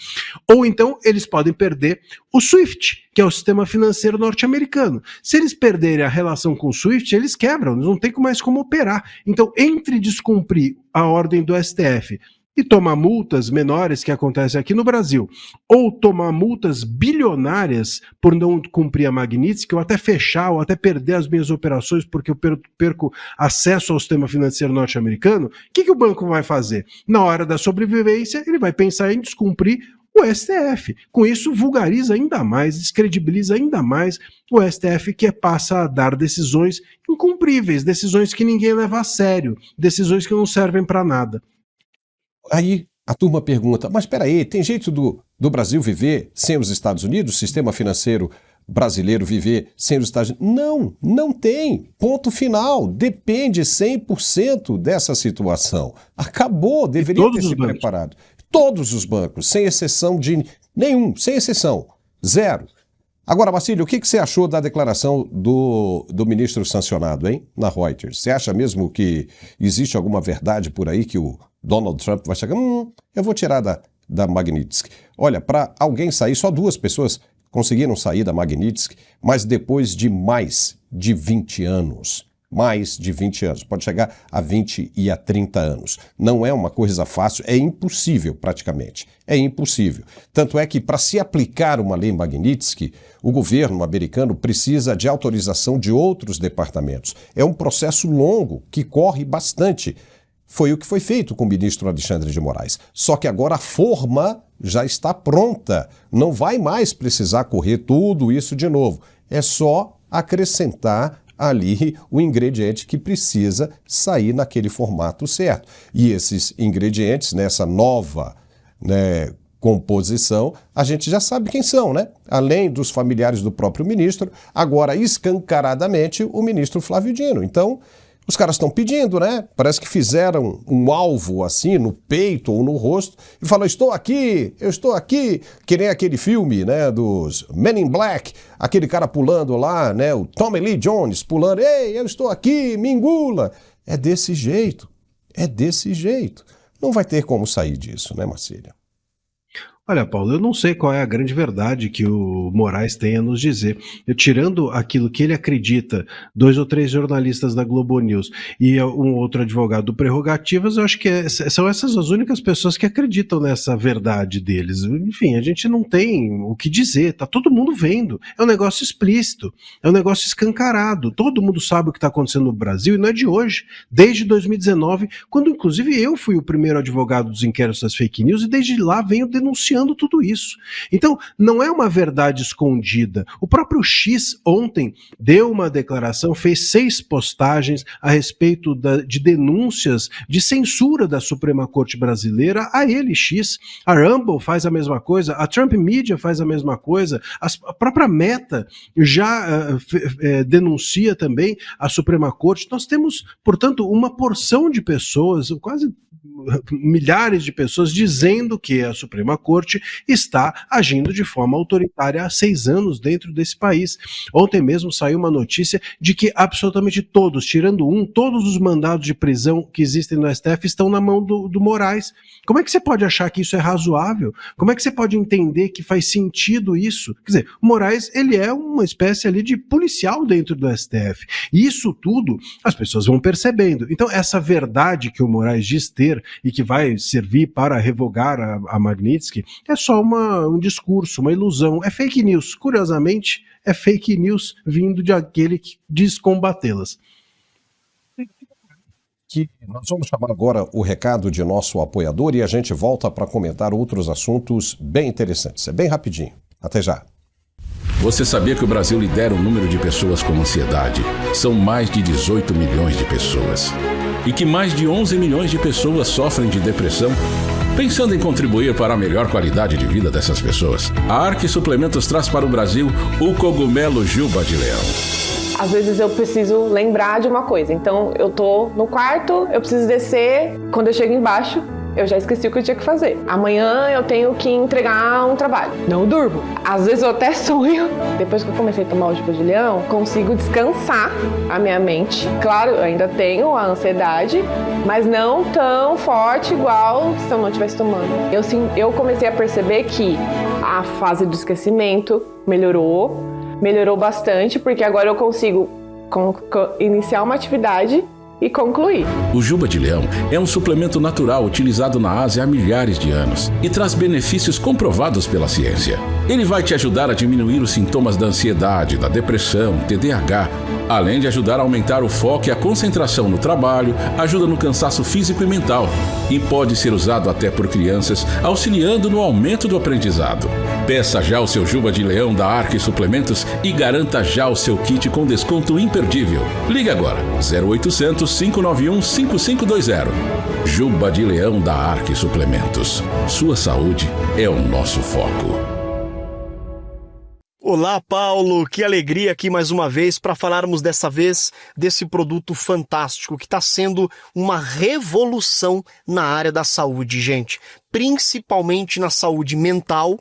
Speaker 4: Ou então eles podem perder o SWIFT, que é o sistema financeiro norte-americano. Se eles perderem a relação com o SWIFT, eles quebram, eles não tem mais como operar. Então, entre descumprir a ordem do STF e tomar multas menores, que acontecem aqui no Brasil, ou tomar multas bilionárias por não cumprir a Magnitsky, ou até fechar, ou até perder as minhas operações porque eu perco acesso ao sistema financeiro norte-americano, o que o banco vai fazer? Na hora da sobrevivência, ele vai pensar em descumprir o STF. Com isso, vulgariza ainda mais, descredibiliza ainda mais o STF, que passa a dar decisões incumpríveis, decisões que ninguém leva a sério, decisões que não servem para nada.
Speaker 1: Aí a turma pergunta, mas espera aí, tem jeito do Brasil viver sem os Estados Unidos? O sistema financeiro brasileiro viver sem os Estados Unidos? Não, não tem. Ponto final. Depende 100% dessa situação. Acabou, deveria ter se preparado. Todos os bancos, sem exceção de nenhum, sem exceção. Zero. Agora, Marcílio, o que você achou da declaração do ministro sancionado, hein, na Reuters? Você acha mesmo que existe alguma verdade por aí que o Donald Trump vai chegar? Eu vou tirar da Magnitsky. Olha, para alguém sair, só 2 pessoas conseguiram sair da Magnitsky, mas depois de mais de 20 anos. mais de 20 anos, pode chegar a 20 e a 30 anos. Não é uma coisa fácil, é impossível praticamente, é impossível. Tanto é que para se aplicar uma lei Magnitsky, o governo americano precisa de autorização de outros departamentos. É um processo longo que corre bastante. Foi o que foi feito com o ministro Alexandre de Moraes. Só que agora a forma já está pronta, não vai mais precisar correr tudo isso de novo. É só acrescentar ali o ingrediente que precisa sair naquele formato certo. E esses ingredientes, nessa nova composição, a gente já sabe quem são, né? Além dos familiares do próprio ministro, agora escancaradamente o ministro Flávio Dino. Então, os caras estão pedindo, né? Parece que fizeram um alvo assim no peito ou no rosto e falam, eu estou aqui, que nem aquele filme, né, dos Men in Black, aquele cara pulando lá, né, o Tommy Lee Jones pulando, ei, eu estou aqui, me engula. É desse jeito. Não vai ter como sair disso, né, Marcília?
Speaker 4: Olha, Paulo, eu não sei qual é a grande verdade que o Moraes tem a nos dizer. Tirando aquilo que ele acredita, 2 ou 3 jornalistas da Globo News e um outro advogado do Prerrogativas, eu acho que são essas as únicas pessoas que acreditam nessa verdade deles. Enfim, a gente não tem o que dizer, tá todo mundo vendo. É um negócio explícito, é um negócio escancarado. Todo mundo sabe o que está acontecendo no Brasil e não é de hoje. Desde 2019, quando inclusive eu fui o primeiro advogado dos inquéritos das fake news e desde lá venho denunciando tudo isso. Então, não é uma verdade escondida. O próprio X ontem deu uma declaração, fez 6 postagens a respeito de denúncias de censura da Suprema Corte Brasileira a ele, X. A Rumble faz a mesma coisa, a Trump Media faz a mesma coisa, a própria Meta já denuncia também a Suprema Corte. Nós temos, portanto, uma porção de pessoas, quase milhares de pessoas dizendo que a Suprema Corte está agindo de forma autoritária há 6 anos dentro desse país. Ontem mesmo saiu uma notícia de que absolutamente todos, tirando todos os mandados de prisão que existem no STF estão na mão do Moraes. Como é que você pode achar que isso é razoável? Como é que você pode entender que faz sentido isso? Quer dizer, o Moraes, ele é uma espécie ali de policial dentro do STF. E isso tudo as pessoas vão percebendo. Então, essa verdade que o Moraes diz ter e que vai servir para revogar a Magnitsky é só um discurso, uma ilusão. É fake news. Curiosamente, é fake news vindo de aquele que diz combatê-las.
Speaker 1: Nós vamos chamar agora o recado de nosso apoiador e a gente volta para comentar outros assuntos bem interessantes. É bem rapidinho. Até já.
Speaker 11: Você sabia que o Brasil lidera o número de pessoas com ansiedade? São mais de 18 milhões de pessoas. E que mais de 11 milhões de pessoas sofrem de depressão? Pensando em contribuir para a melhor qualidade de vida dessas pessoas, a Arque Suplementos traz para o Brasil o cogumelo Juba de Leão.
Speaker 12: Às vezes eu preciso lembrar de uma coisa, então eu tô no quarto, eu preciso descer, quando eu chego embaixo, eu já esqueci o que eu tinha que fazer. Amanhã eu tenho que entregar um trabalho. Não durmo. Às vezes eu até sonho. Depois que eu comecei a tomar o Juba de Leão, consigo descansar a minha mente. Claro, eu ainda tenho a ansiedade, mas não tão forte igual se eu não estivesse tomando. Eu comecei a perceber que a fase do esquecimento melhorou bastante, porque agora eu consigo iniciar uma atividade e concluir.
Speaker 11: O Juba de Leão é um suplemento natural utilizado na Ásia há milhares de anos e traz benefícios comprovados pela ciência. Ele vai te ajudar a diminuir os sintomas da ansiedade, da depressão, TDAH, além de ajudar a aumentar o foco e a concentração no trabalho, ajuda no cansaço físico e mental e pode ser usado até por crianças, auxiliando no aumento do aprendizado. Peça já o seu Juba de Leão da Arque Suplementos e garanta já o seu kit com desconto imperdível. Ligue agora, 0800 591 5520. Juba de Leão da Arque Suplementos. Sua saúde é o nosso foco.
Speaker 3: Olá, Paulo, que alegria aqui mais uma vez para falarmos dessa vez desse produto fantástico que está sendo uma revolução na área da saúde, gente. Principalmente na saúde mental,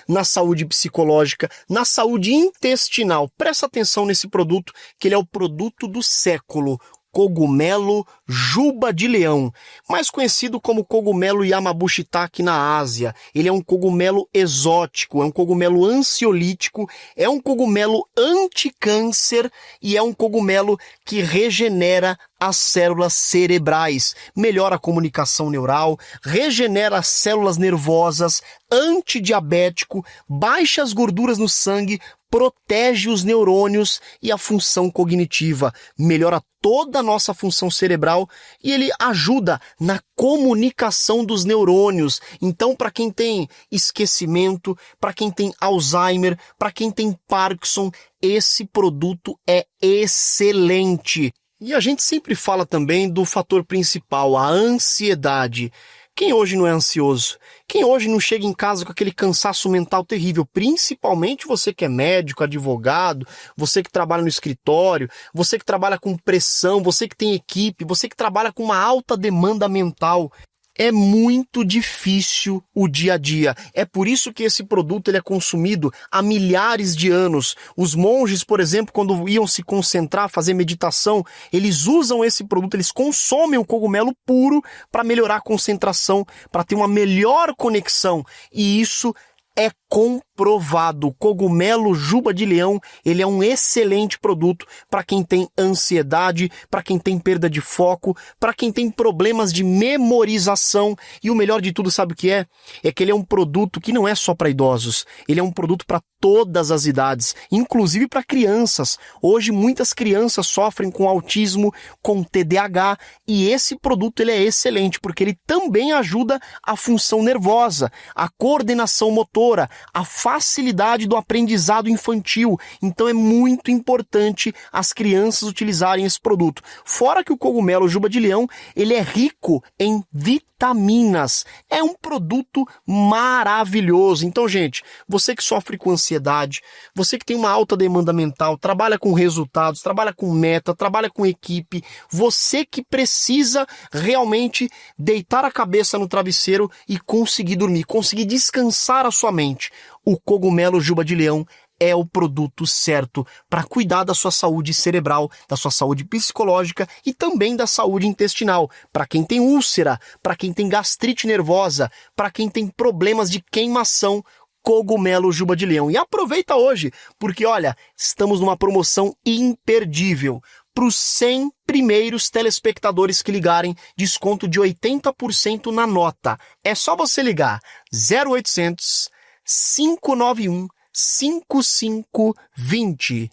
Speaker 3: na saúde psicológica, na saúde intestinal. Presta atenção nesse produto, que ele é o produto do século. cogumelo juba de leão, mais conhecido como cogumelo Yamabushita aqui na Ásia. Ele é um cogumelo exótico, é um cogumelo ansiolítico, é um cogumelo anticâncer e é um cogumelo que regenera as células cerebrais, melhora a comunicação neural, regenera as células nervosas, antidiabético, baixa as gorduras no sangue, protege os neurônios e a função cognitiva, melhora toda a nossa função cerebral e ele ajuda na comunicação dos neurônios. Então, para quem tem esquecimento, para quem tem Alzheimer, para quem tem Parkinson, esse produto é excelente. E a gente sempre fala também do fator principal, a ansiedade. Quem hoje não é ansioso? Quem hoje não chega em casa com aquele cansaço mental terrível? Principalmente você que é médico, advogado, você que trabalha no escritório, você que trabalha com pressão, você que tem equipe, você que trabalha com uma alta demanda mental. É muito difícil o dia a dia. É por isso que esse produto ele é consumido há milhares de anos. Os monges, por exemplo, quando iam se concentrar, fazer meditação, eles usam esse produto, eles consomem o cogumelo puro para melhorar a concentração, para ter uma melhor conexão. E isso é comprovado. O cogumelo juba de leão, ele é um excelente produto para quem tem ansiedade, para quem tem perda de foco, para quem tem problemas de memorização. E o melhor de tudo, sabe o que é? É que ele é um produto que não é só para idosos. Ele é um produto para todas as idades, inclusive para crianças. Hoje muitas crianças sofrem com autismo, com TDAH, e esse produto ele é excelente porque ele também ajuda a função nervosa, a coordenação motora, a facilidade do aprendizado infantil. Então é muito importante as crianças utilizarem esse produto. Fora que o cogumelo juba de leão, ele é rico em vitaminas. É um produto maravilhoso. Então, gente, você que sofre com ansiedade, você que tem uma alta demanda mental, trabalha com resultados, trabalha com meta, trabalha com equipe, você que precisa realmente deitar a cabeça no travesseiro e conseguir dormir, conseguir descansar a sua mente. O cogumelo juba de leão é o produto certo para cuidar da sua saúde cerebral, da sua saúde psicológica e também da saúde intestinal. Para quem tem úlcera, para quem tem gastrite nervosa, para quem tem problemas de queimação, cogumelo juba de leão. E aproveita hoje, porque olha, estamos numa promoção imperdível. Para os 100 primeiros telespectadores que ligarem, desconto de 80% na nota. É só você ligar 0800 591 5520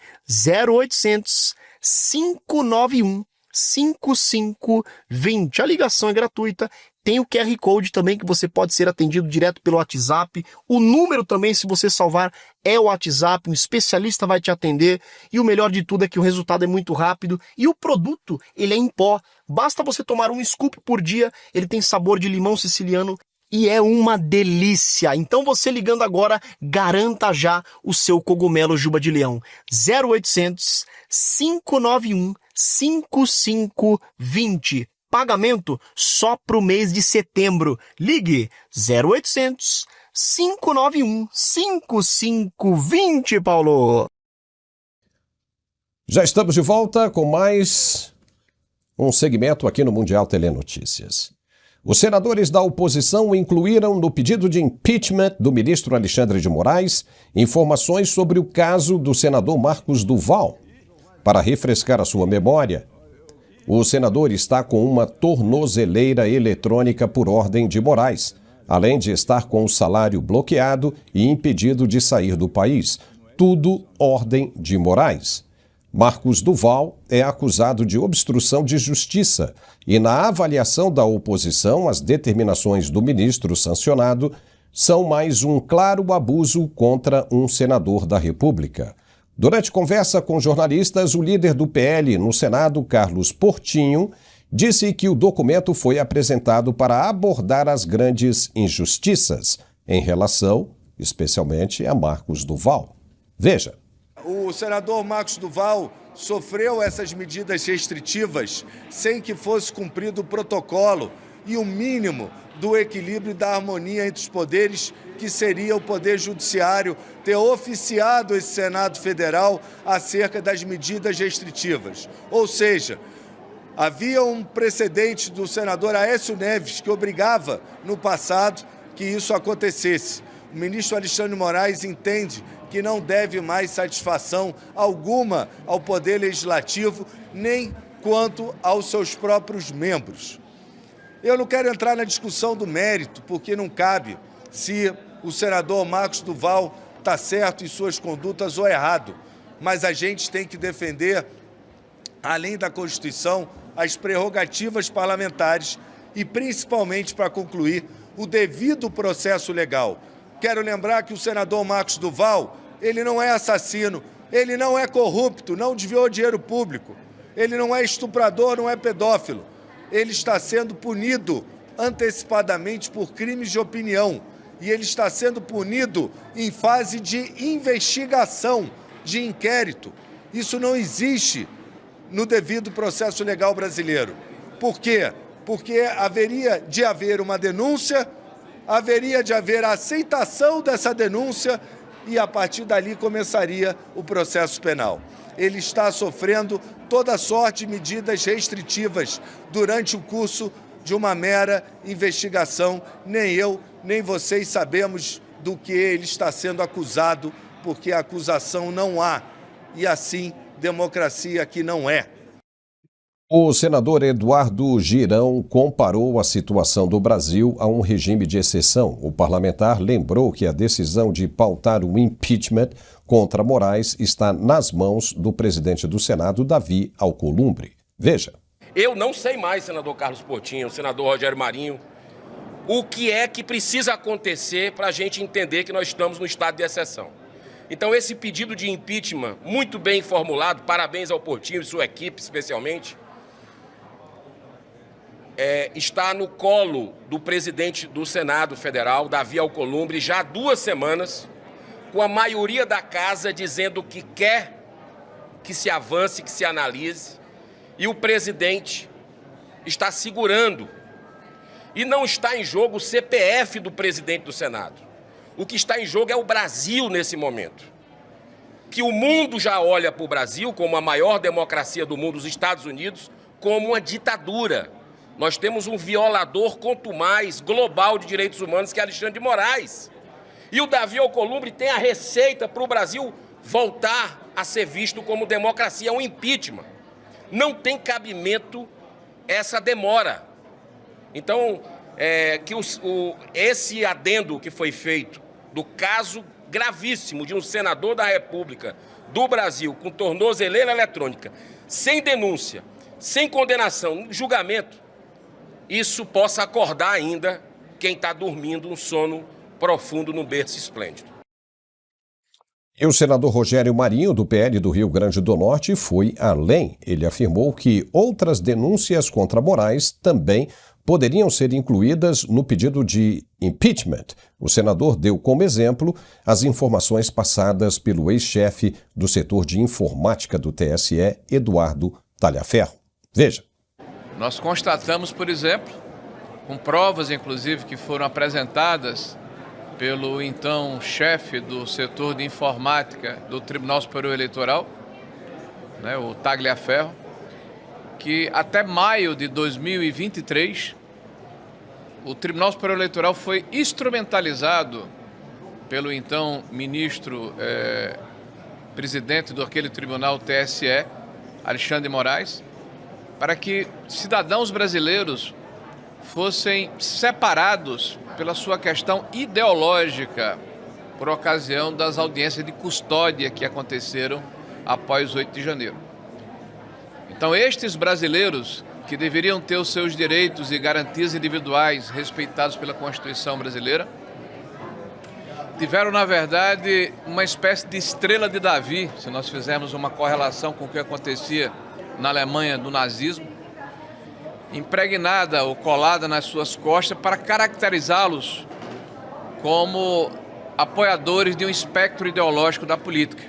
Speaker 3: 0800 591 5520. A ligação é gratuita. Tem o QR Code também que você pode ser atendido direto pelo WhatsApp. O número também, se você salvar, é o WhatsApp. Um especialista vai te atender. E o melhor de tudo é que o resultado é muito rápido. E o produto, ele é em pó. Basta você tomar um scoop por dia. Ele tem sabor de limão siciliano. E é uma delícia. Então você ligando agora, garanta já o seu cogumelo juba de leão. 0800 591 5520. Pagamento só para o mês de setembro. Ligue 0800 591 5520, Paulo.
Speaker 1: Já estamos de volta com mais um segmento aqui no Mundial Telenotícias. Os senadores da oposição incluíram no pedido de impeachment do ministro Alexandre de Moraes informações sobre o caso do senador Marcos Duval. Para refrescar a sua memória, o senador está com uma tornozeleira eletrônica por ordem de Moraes, além de estar com o salário bloqueado e impedido de sair do país. Tudo ordem de Moraes. Marcos Duval é acusado de obstrução de justiça e, na avaliação da oposição, as determinações do ministro sancionado são mais um claro abuso contra um senador da República. Durante conversa com jornalistas, o líder do PL no Senado, Carlos Portinho, disse que o documento foi apresentado para abordar as grandes injustiças em relação, especialmente, a Marcos Duval. Veja.
Speaker 13: O senador Marcos Duval sofreu essas medidas restritivas sem que fosse cumprido o protocolo e o mínimo do equilíbrio e da harmonia entre os poderes, que seria o Poder Judiciário ter oficiado esse Senado Federal acerca das medidas restritivas. Ou seja, Havia um precedente do senador Aécio Neves que obrigava, no passado, que isso acontecesse. O ministro Alexandre de Moraes entende que não deve mais satisfação alguma ao Poder Legislativo, nem quanto aos seus próprios membros. Eu não quero entrar na discussão do mérito, porque não cabe se o senador Marcos Duval está certo em suas condutas ou errado, mas a gente tem que defender, além da Constituição, as prerrogativas parlamentares e, principalmente, para concluir, o devido processo legal. Quero lembrar que o senador Marcos Duval, ele não é assassino, ele não é corrupto, não desviou dinheiro público, ele não é estuprador, não é pedófilo. Ele está sendo punido antecipadamente por crimes de opinião e ele está sendo punido em fase de investigação, de inquérito. Isso não existe no devido processo legal brasileiro. Por quê? Porque haveria de haver uma denúncia, haveria de haver a aceitação dessa denúncia e, a partir dali, começaria o processo penal. Ele está sofrendo toda sorte de medidas restritivas durante o curso de uma mera investigação. Nem eu, nem vocês sabemos do que ele está sendo acusado, porque a acusação não há. E assim, democracia aqui não é.
Speaker 1: O senador Eduardo Girão comparou a situação do Brasil a um regime de exceção. O parlamentar lembrou que a decisão de pautar o impeachment contra Moraes está nas mãos do presidente do Senado, Davi Alcolumbre. Veja.
Speaker 14: Eu não sei mais, senador Carlos Portinho, senador Rogério Marinho, o que é que precisa acontecer para a gente entender que nós estamos no estado de exceção. Então, esse pedido de impeachment, muito bem formulado, parabéns ao Portinho e sua equipe especialmente, está no colo do presidente do Senado Federal, Davi Alcolumbre, já há 2 semanas, com a maioria da casa dizendo que quer que se avance, que se analise, e o presidente está segurando. E não está em jogo o CPF do presidente do Senado. O que está em jogo é o Brasil nesse momento. Que o mundo já olha para o Brasil como a maior democracia do mundo, os Estados Unidos, como uma ditadura. Nós temos um violador contumaz global de direitos humanos, que é Alexandre de Moraes. E o Davi Alcolumbre tem a receita para o Brasil voltar a ser visto como democracia, um impeachment. Não tem cabimento essa demora. Então, esse adendo que foi feito do caso gravíssimo de um senador da República do Brasil com tornozeleira eletrônica, sem denúncia, sem condenação, julgamento, isso possa acordar ainda quem está dormindo um sono profundo no berço esplêndido.
Speaker 1: E o senador Rogério Marinho, do PL do Rio Grande do Norte, foi além. Ele afirmou que outras denúncias contra Moraes também poderiam ser incluídas no pedido de impeachment. O senador deu como exemplo as informações passadas pelo ex-chefe do setor de informática do TSE, Eduardo Talhaferro. Veja.
Speaker 15: Nós constatamos, por exemplo, com provas inclusive que foram apresentadas pelo então chefe do setor de informática do Tribunal Superior Eleitoral, o Tagliaferro, que até maio de 2023 o Tribunal Superior Eleitoral foi instrumentalizado pelo então ministro presidente daquele tribunal TSE, Alexandre de Moraes, para que cidadãos brasileiros fossem separados pela sua questão ideológica por ocasião das audiências de custódia que aconteceram após 8 de janeiro. Então, estes brasileiros que deveriam ter os seus direitos e garantias individuais respeitados pela Constituição brasileira, tiveram, na verdade, uma espécie de estrela de Davi, se nós fizermos uma correlação com o que acontecia na Alemanha do nazismo, impregnada ou colada nas suas costas para caracterizá-los como apoiadores de um espectro ideológico da política.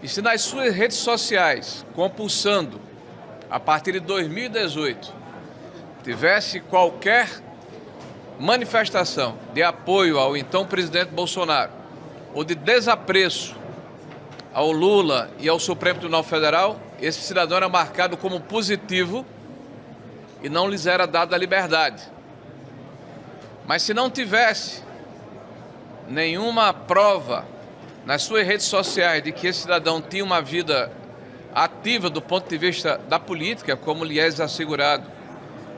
Speaker 15: E se nas suas redes sociais, compulsando, a partir de 2018, tivesse qualquer manifestação de apoio ao então presidente Bolsonaro ou de desapreço ao Lula e ao Supremo Tribunal Federal, esse cidadão era marcado como positivo e não lhes era dada a liberdade. Mas se não tivesse nenhuma prova nas suas redes sociais de que esse cidadão tinha uma vida ativa do ponto de vista da política, como lhe é assegurado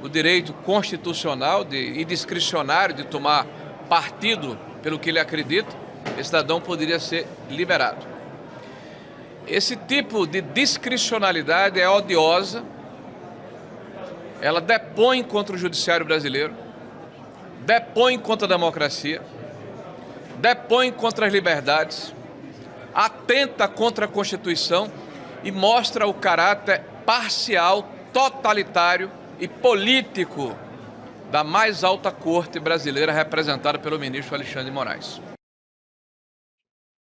Speaker 15: o direito constitucional e discricionário de tomar partido pelo que ele acredita, esse cidadão poderia ser liberado. Esse tipo de discricionalidade é odiosa, ela depõe contra o judiciário brasileiro, depõe contra a democracia, depõe contra as liberdades, atenta contra a Constituição e mostra o caráter parcial, totalitário e político da mais alta corte brasileira, representada pelo ministro Alexandre de Moraes.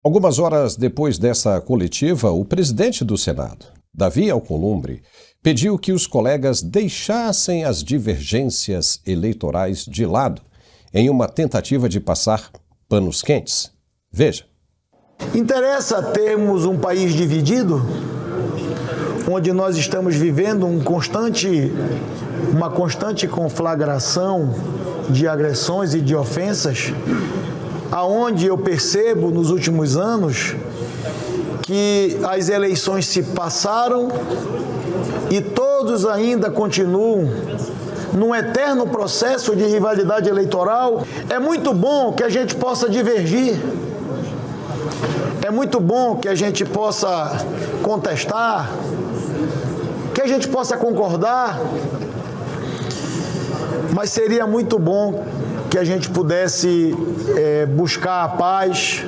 Speaker 1: Algumas horas depois dessa coletiva, o presidente do Senado, Davi Alcolumbre, pediu que os colegas deixassem as divergências eleitorais de lado, em uma tentativa de passar panos quentes. Veja.
Speaker 16: Interessa termos um país dividido, onde nós estamos vivendo uma constante conflagração de agressões e de ofensas, aonde eu percebo nos últimos anos que as eleições se passaram e todos ainda continuam num eterno processo de rivalidade eleitoral. É muito bom que a gente possa divergir, é muito bom que a gente possa contestar, que a gente possa concordar, mas seria muito bom que a gente pudesse buscar a paz,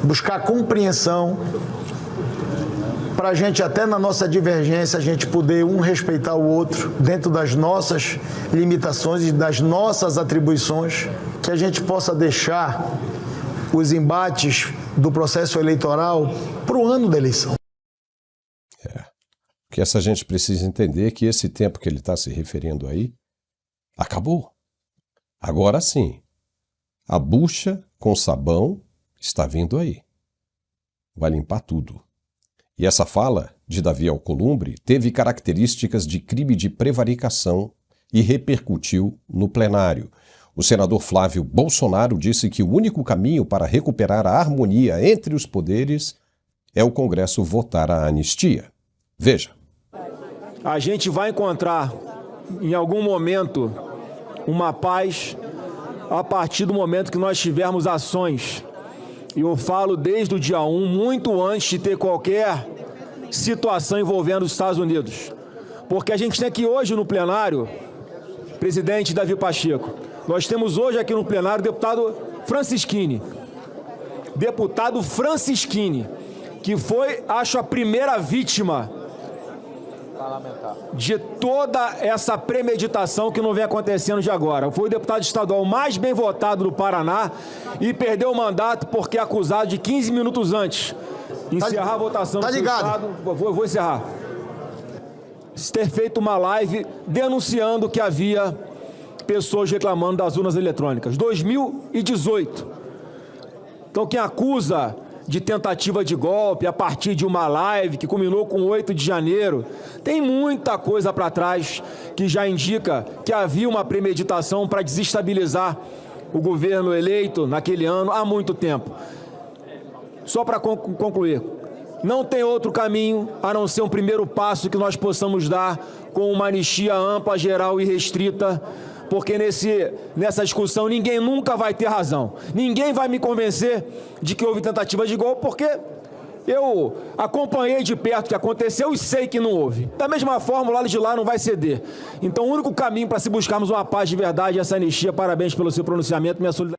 Speaker 16: buscar a compreensão, para a gente, até na nossa divergência, a gente poder um respeitar o outro, dentro das nossas limitações e das nossas atribuições, que a gente possa deixar os embates do processo eleitoral para o ano da eleição.
Speaker 1: O que essa gente precisa entender é que esse tempo que ele está se referindo aí, acabou. Agora sim, a bucha com sabão está vindo aí. Vai limpar tudo. E essa fala de Davi Alcolumbre teve características de crime de prevaricação e repercutiu no plenário. O senador Flávio Bolsonaro disse que o único caminho para recuperar a harmonia entre os poderes é o Congresso votar a anistia. Veja.
Speaker 17: A gente vai encontrar, em algum momento, uma paz a partir do momento que nós tivermos ações. E eu falo desde o dia 1, muito antes de ter qualquer situação envolvendo os Estados Unidos. Porque a gente tem aqui hoje no plenário, presidente Davi Pacheco, nós temos hoje aqui no plenário o deputado Francisquini. Deputado Francisquini, que foi, acho, a primeira vítima de toda essa premeditação que não vem acontecendo de agora. Foi o deputado estadual mais bem votado do Paraná e perdeu o mandato porque é acusado de 15 minutos antes encerrar a votação do seu estado. Vou encerrar. Ter feito uma live denunciando que havia pessoas reclamando das urnas eletrônicas. 2018. Então quem acusa de tentativa de golpe a partir de uma live que culminou com 8 de janeiro, tem muita coisa para trás que já indica que havia uma premeditação para desestabilizar o governo eleito naquele ano há muito tempo. Só para concluir, não tem outro caminho a não ser um primeiro passo que nós possamos dar com uma anistia ampla, geral e restrita, porque nessa discussão ninguém nunca vai ter razão. Ninguém vai me convencer de que houve tentativa de golpe, porque eu acompanhei de perto o que aconteceu e sei que não houve. Da mesma forma, o lado de lá não vai ceder. Então, o único caminho para se buscarmos uma paz de verdade é essa anistia. Parabéns pelo seu pronunciamento, minha solidariedade.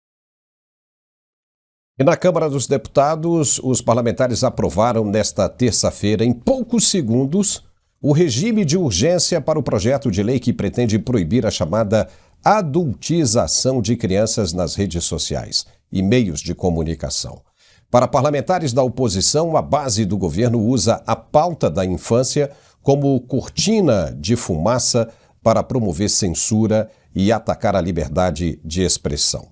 Speaker 1: E na Câmara dos Deputados, os parlamentares aprovaram nesta terça-feira, em poucos segundos, o regime de urgência para o projeto de lei que pretende proibir a chamada adultização de crianças nas redes sociais e meios de comunicação. Para parlamentares da oposição, a base do governo usa a pauta da infância como cortina de fumaça para promover censura e atacar a liberdade de expressão.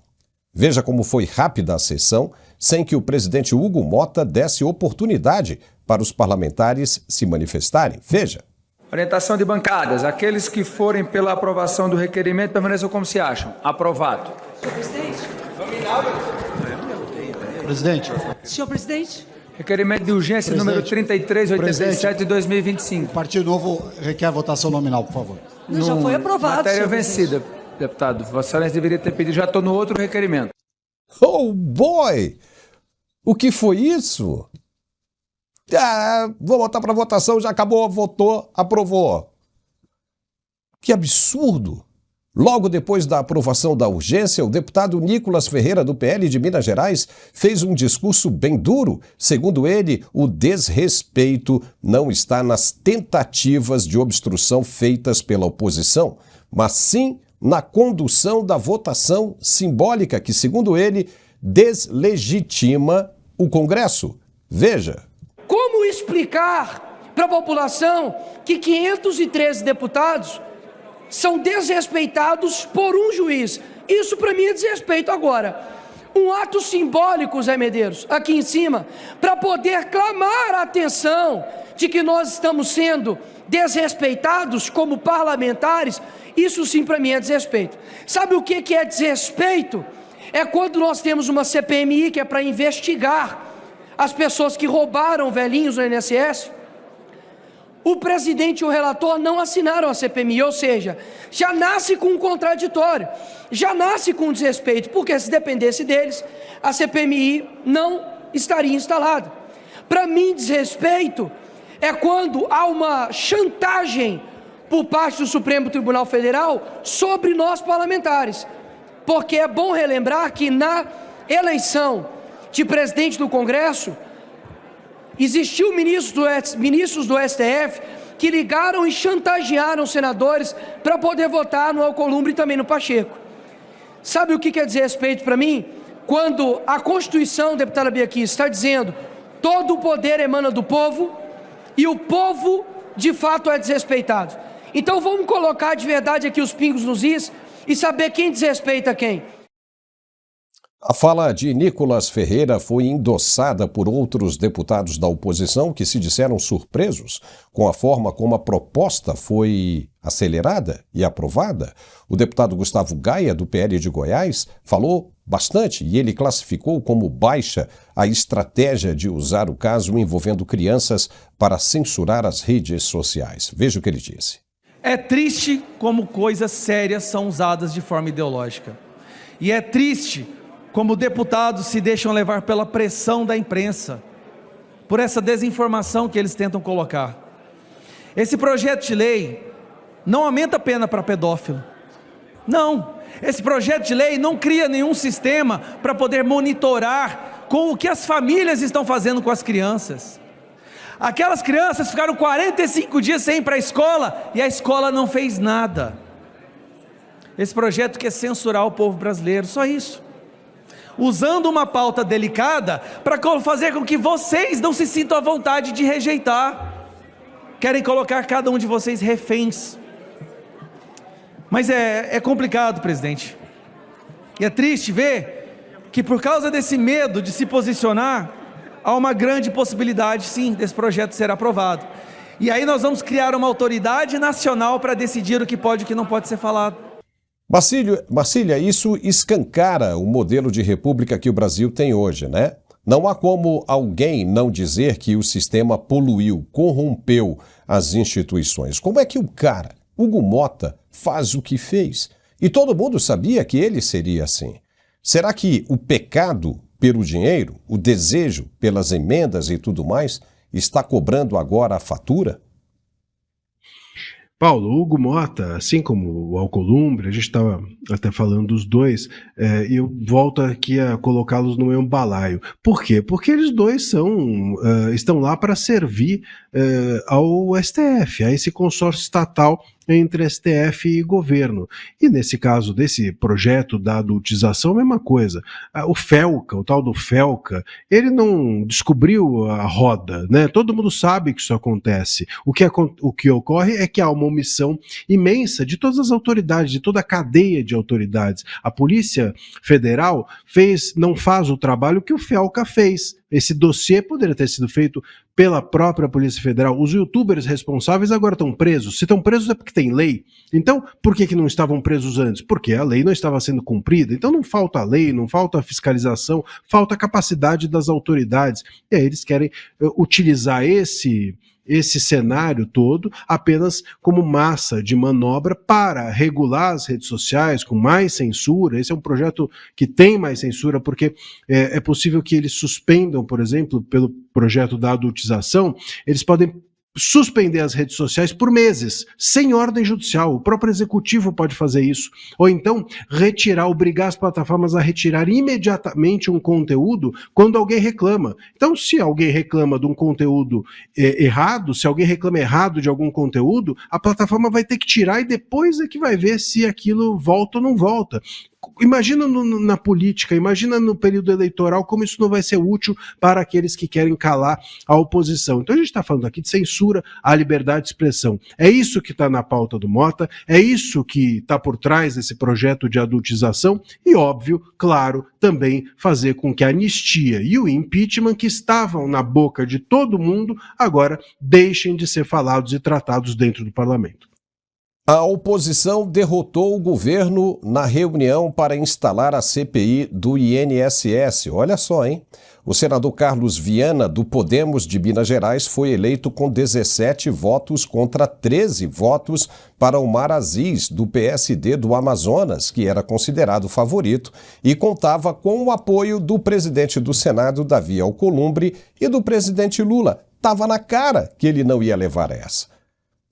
Speaker 1: Veja como foi rápida a sessão, sem que o presidente Hugo Mota desse oportunidade para os parlamentares se manifestarem. Veja.
Speaker 18: Orientação de bancadas. Aqueles que forem pela aprovação do requerimento permaneçam como se acham. Aprovado.
Speaker 19: Senhor presidente.
Speaker 18: Presidente.
Speaker 19: Senhor presidente.
Speaker 18: Requerimento de urgência número 3387 de 2025.
Speaker 20: O Partido Novo requer votação nominal, por favor.
Speaker 19: Não, já foi aprovado.
Speaker 18: Matéria vencida, deputado. Vossa Excelência deveria ter pedido. Já estou no outro requerimento.
Speaker 1: Oh, boy! O que foi isso? Vou botar para votação, já acabou, votou, aprovou. Que absurdo! Logo depois da aprovação da urgência, o deputado Nicolas Ferreira, do PL de Minas Gerais, fez um discurso bem duro. Segundo ele, o desrespeito não está nas tentativas de obstrução feitas pela oposição, mas sim na condução da votação simbólica que, segundo ele, deslegitima o Congresso. Veja.
Speaker 21: Como explicar para a população que 513 deputados são desrespeitados por um juiz? Isso para mim é desrespeito. Agora, um ato simbólico, Zé Medeiros, aqui em cima, para poder clamar a atenção de que nós estamos sendo desrespeitados como parlamentares, isso sim para mim é desrespeito. Sabe o que é desrespeito? É quando nós temos uma CPMI que é para investigar as pessoas que roubaram velhinhos no INSS. O presidente e o relator não assinaram a CPMI, ou seja, já nasce com um contraditório, já nasce com um desrespeito, porque se dependesse deles, a CPMI não estaria instalada. Para mim, desrespeito é quando há uma chantagem por parte do Supremo Tribunal Federal sobre nós parlamentares, porque é bom relembrar que na eleição de presidente do Congresso, existiu ministros do STF que ligaram e chantagearam os senadores para poder votar no Alcolumbre e também no Pacheco. Sabe o que é desrespeito para mim? Quando a Constituição, deputada Bia Kicis, está dizendo todo o poder emana do povo e o povo de fato é desrespeitado. Então vamos colocar de verdade aqui os pingos nos is e saber quem desrespeita quem.
Speaker 1: A fala de Nicolas Ferreira foi endossada por outros deputados da oposição que se disseram surpresos com a forma como a proposta foi acelerada e aprovada. O deputado Gustavo Gaia, do PL de Goiás, falou bastante e ele classificou como baixa a estratégia de usar o caso envolvendo crianças para censurar as redes sociais. Veja o que ele disse.
Speaker 22: É triste como coisas sérias são usadas de forma ideológica. E é triste como deputados se deixam levar pela pressão da imprensa, por essa desinformação que eles tentam colocar. Esse projeto de lei não aumenta a pena para pedófilo. Não. Esse projeto de lei não cria nenhum sistema para poder monitorar com o que as famílias estão fazendo com as crianças. Aquelas crianças ficaram 45 dias sem ir para a escola e a escola não fez nada. Esse projeto quer censurar o povo brasileiro, só isso. Usando uma pauta delicada para fazer com que vocês não se sintam à vontade de rejeitar. Querem colocar cada um de vocês reféns. Mas é complicado, presidente. E é triste ver que por causa desse medo de se posicionar, há uma grande possibilidade, sim, desse projeto ser aprovado. E aí nós vamos criar uma autoridade nacional para decidir o que pode e o que não pode ser falado.
Speaker 1: Marcília, isso escancara o modelo de república que o Brasil tem hoje, né? Não há como alguém não dizer que o sistema poluiu, corrompeu as instituições. Como é que o cara, Hugo Mota, faz o que fez? E todo mundo sabia que ele seria assim. Será que o pecado pelo dinheiro, o desejo pelas emendas e tudo mais, está cobrando agora a fatura?
Speaker 4: Paulo, Hugo Mota, assim como o Alcolumbre, a gente estava até falando dos dois, e eu volto aqui a colocá-los no mesmo balaio. Por quê? Porque eles dois estão lá para servir ao STF, a esse consórcio estatal entre STF e governo. E nesse caso desse projeto da adultização, a mesma coisa. O Felca, o tal do Felca, ele não descobriu a roda, né? Todo mundo sabe que isso acontece. O que ocorre é que há uma omissão imensa de todas as autoridades, de toda a cadeia de autoridades. A Polícia Federal não faz o trabalho que o Felca fez. Esse dossiê poderia ter sido feito pela própria Polícia Federal. Os youtubers responsáveis agora estão presos. Se estão presos é porque tem lei. Então, por que não estavam presos antes? Porque a lei não estava sendo cumprida. Então não falta lei, não falta fiscalização, falta capacidade das autoridades. E aí eles querem utilizar esse cenário todo apenas como massa de manobra para regular as redes sociais com mais censura. Esse é um projeto que tem mais censura porque é possível que eles suspendam, por exemplo, pelo projeto da adultização, eles podem suspender as redes sociais por meses, sem ordem judicial. O próprio executivo pode fazer isso. Ou então, obrigar as plataformas a retirar imediatamente um conteúdo quando alguém reclama. Então, se alguém reclama de um conteúdo errado, se alguém reclama errado de algum conteúdo, a plataforma vai ter que tirar e depois é que vai ver se aquilo volta ou não volta. Imagina na política, imagina no período eleitoral como isso não vai ser útil para aqueles que querem calar a oposição. Então a gente está falando aqui de censura à liberdade de expressão. É isso que está na pauta do Mota, é isso que está por trás desse projeto de adultização e, óbvio, claro, também fazer com que a anistia e o impeachment, que estavam na boca de todo mundo, agora deixem de ser falados e tratados dentro do parlamento.
Speaker 1: A oposição derrotou o governo na reunião para instalar a CPI do INSS. Olha só, hein? O senador Carlos Viana, do Podemos de Minas Gerais, foi eleito com 17 votos contra 13 votos para Omar Aziz, do PSD do Amazonas, que era considerado favorito e contava com o apoio do presidente do Senado, Davi Alcolumbre, e do presidente Lula. Estava na cara que ele não ia levar essa.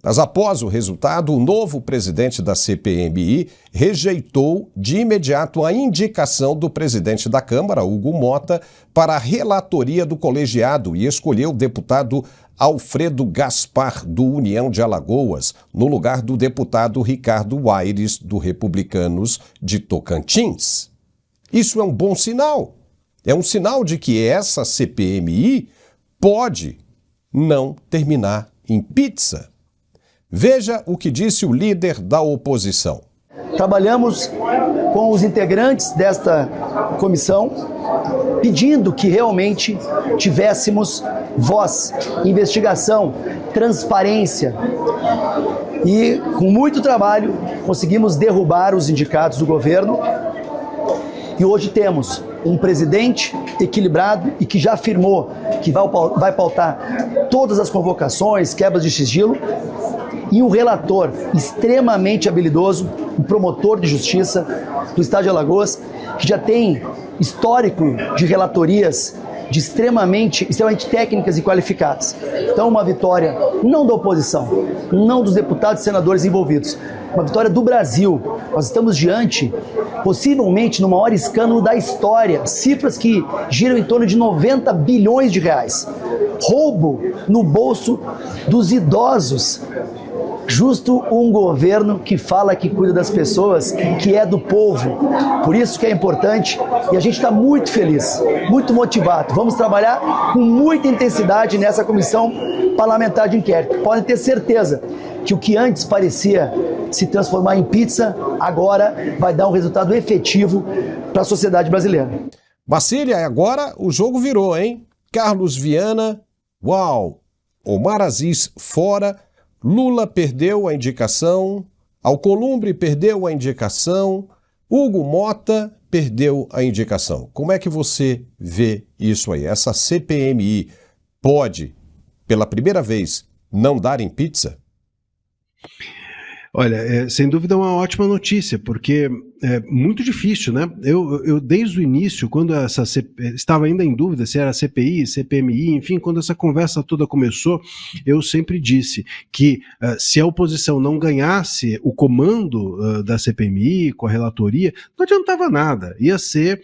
Speaker 1: Mas após o resultado, o novo presidente da CPMI rejeitou de imediato a indicação do presidente da Câmara, Hugo Mota, para a relatoria do colegiado e escolheu o deputado Alfredo Gaspar, do União de Alagoas, no lugar do deputado Ricardo Aires, do Republicanos de Tocantins. Isso é um bom sinal. É um sinal de que essa CPMI pode não terminar em pizza. Veja o que disse o líder da oposição.
Speaker 6: Trabalhamos com os integrantes desta comissão, pedindo que realmente tivéssemos voz, investigação, transparência. E, com muito trabalho, conseguimos derrubar os sindicatos do governo. E hoje temos um presidente equilibrado e que já afirmou que vai pautar todas as convocações, quebras de sigilo, e um relator extremamente habilidoso, um promotor de justiça do estado de Alagoas, que já tem histórico de relatorias extremamente técnicas e qualificadas. Então, uma vitória não da oposição, não dos deputados e senadores envolvidos, uma vitória do Brasil. Nós estamos diante, possivelmente, no maior escândalo da história, cifras que giram em torno de 90 bilhões de reais. Roubo no bolso dos idosos. Justo um governo que fala que cuida das pessoas, que é do povo. Por isso que é importante e a gente está muito feliz, muito motivado. Vamos trabalhar com muita intensidade nessa comissão parlamentar de inquérito. Podem ter certeza que o que antes parecia se transformar em pizza, agora vai dar um resultado efetivo para a sociedade brasileira.
Speaker 1: Bacília, agora o jogo virou, hein? Carlos Viana, uau! Omar Aziz fora. Lula perdeu a indicação, Alcolumbre perdeu a indicação, Hugo Mota perdeu a indicação. Como é que você vê isso aí? Essa CPMI pode, pela primeira vez, não dar em pizza?
Speaker 4: Olha, sem dúvida é uma ótima notícia, porque muito difícil, né? Eu desde o início, quando estava ainda em dúvida se era CPI, CPMI, enfim, quando essa conversa toda começou, eu sempre disse que se a oposição não ganhasse o comando da CPMI com a relatoria, não adiantava nada, ia ser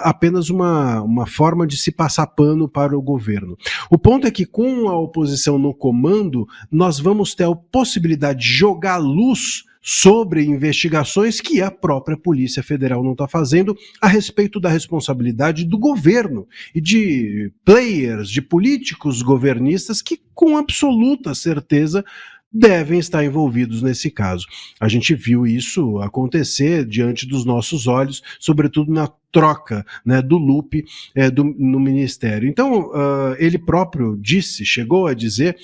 Speaker 4: apenas uma forma de se passar pano para o governo. O ponto é que com a oposição no comando, nós vamos ter a possibilidade de jogar luz sobre investigações que a própria Polícia Federal não está fazendo a respeito da responsabilidade do governo e de players, de políticos governistas que com absoluta certeza devem estar envolvidos nesse caso. A gente viu isso acontecer diante dos nossos olhos, sobretudo na troca, né, do Lupe no Ministério. Então, ele próprio chegou a dizer,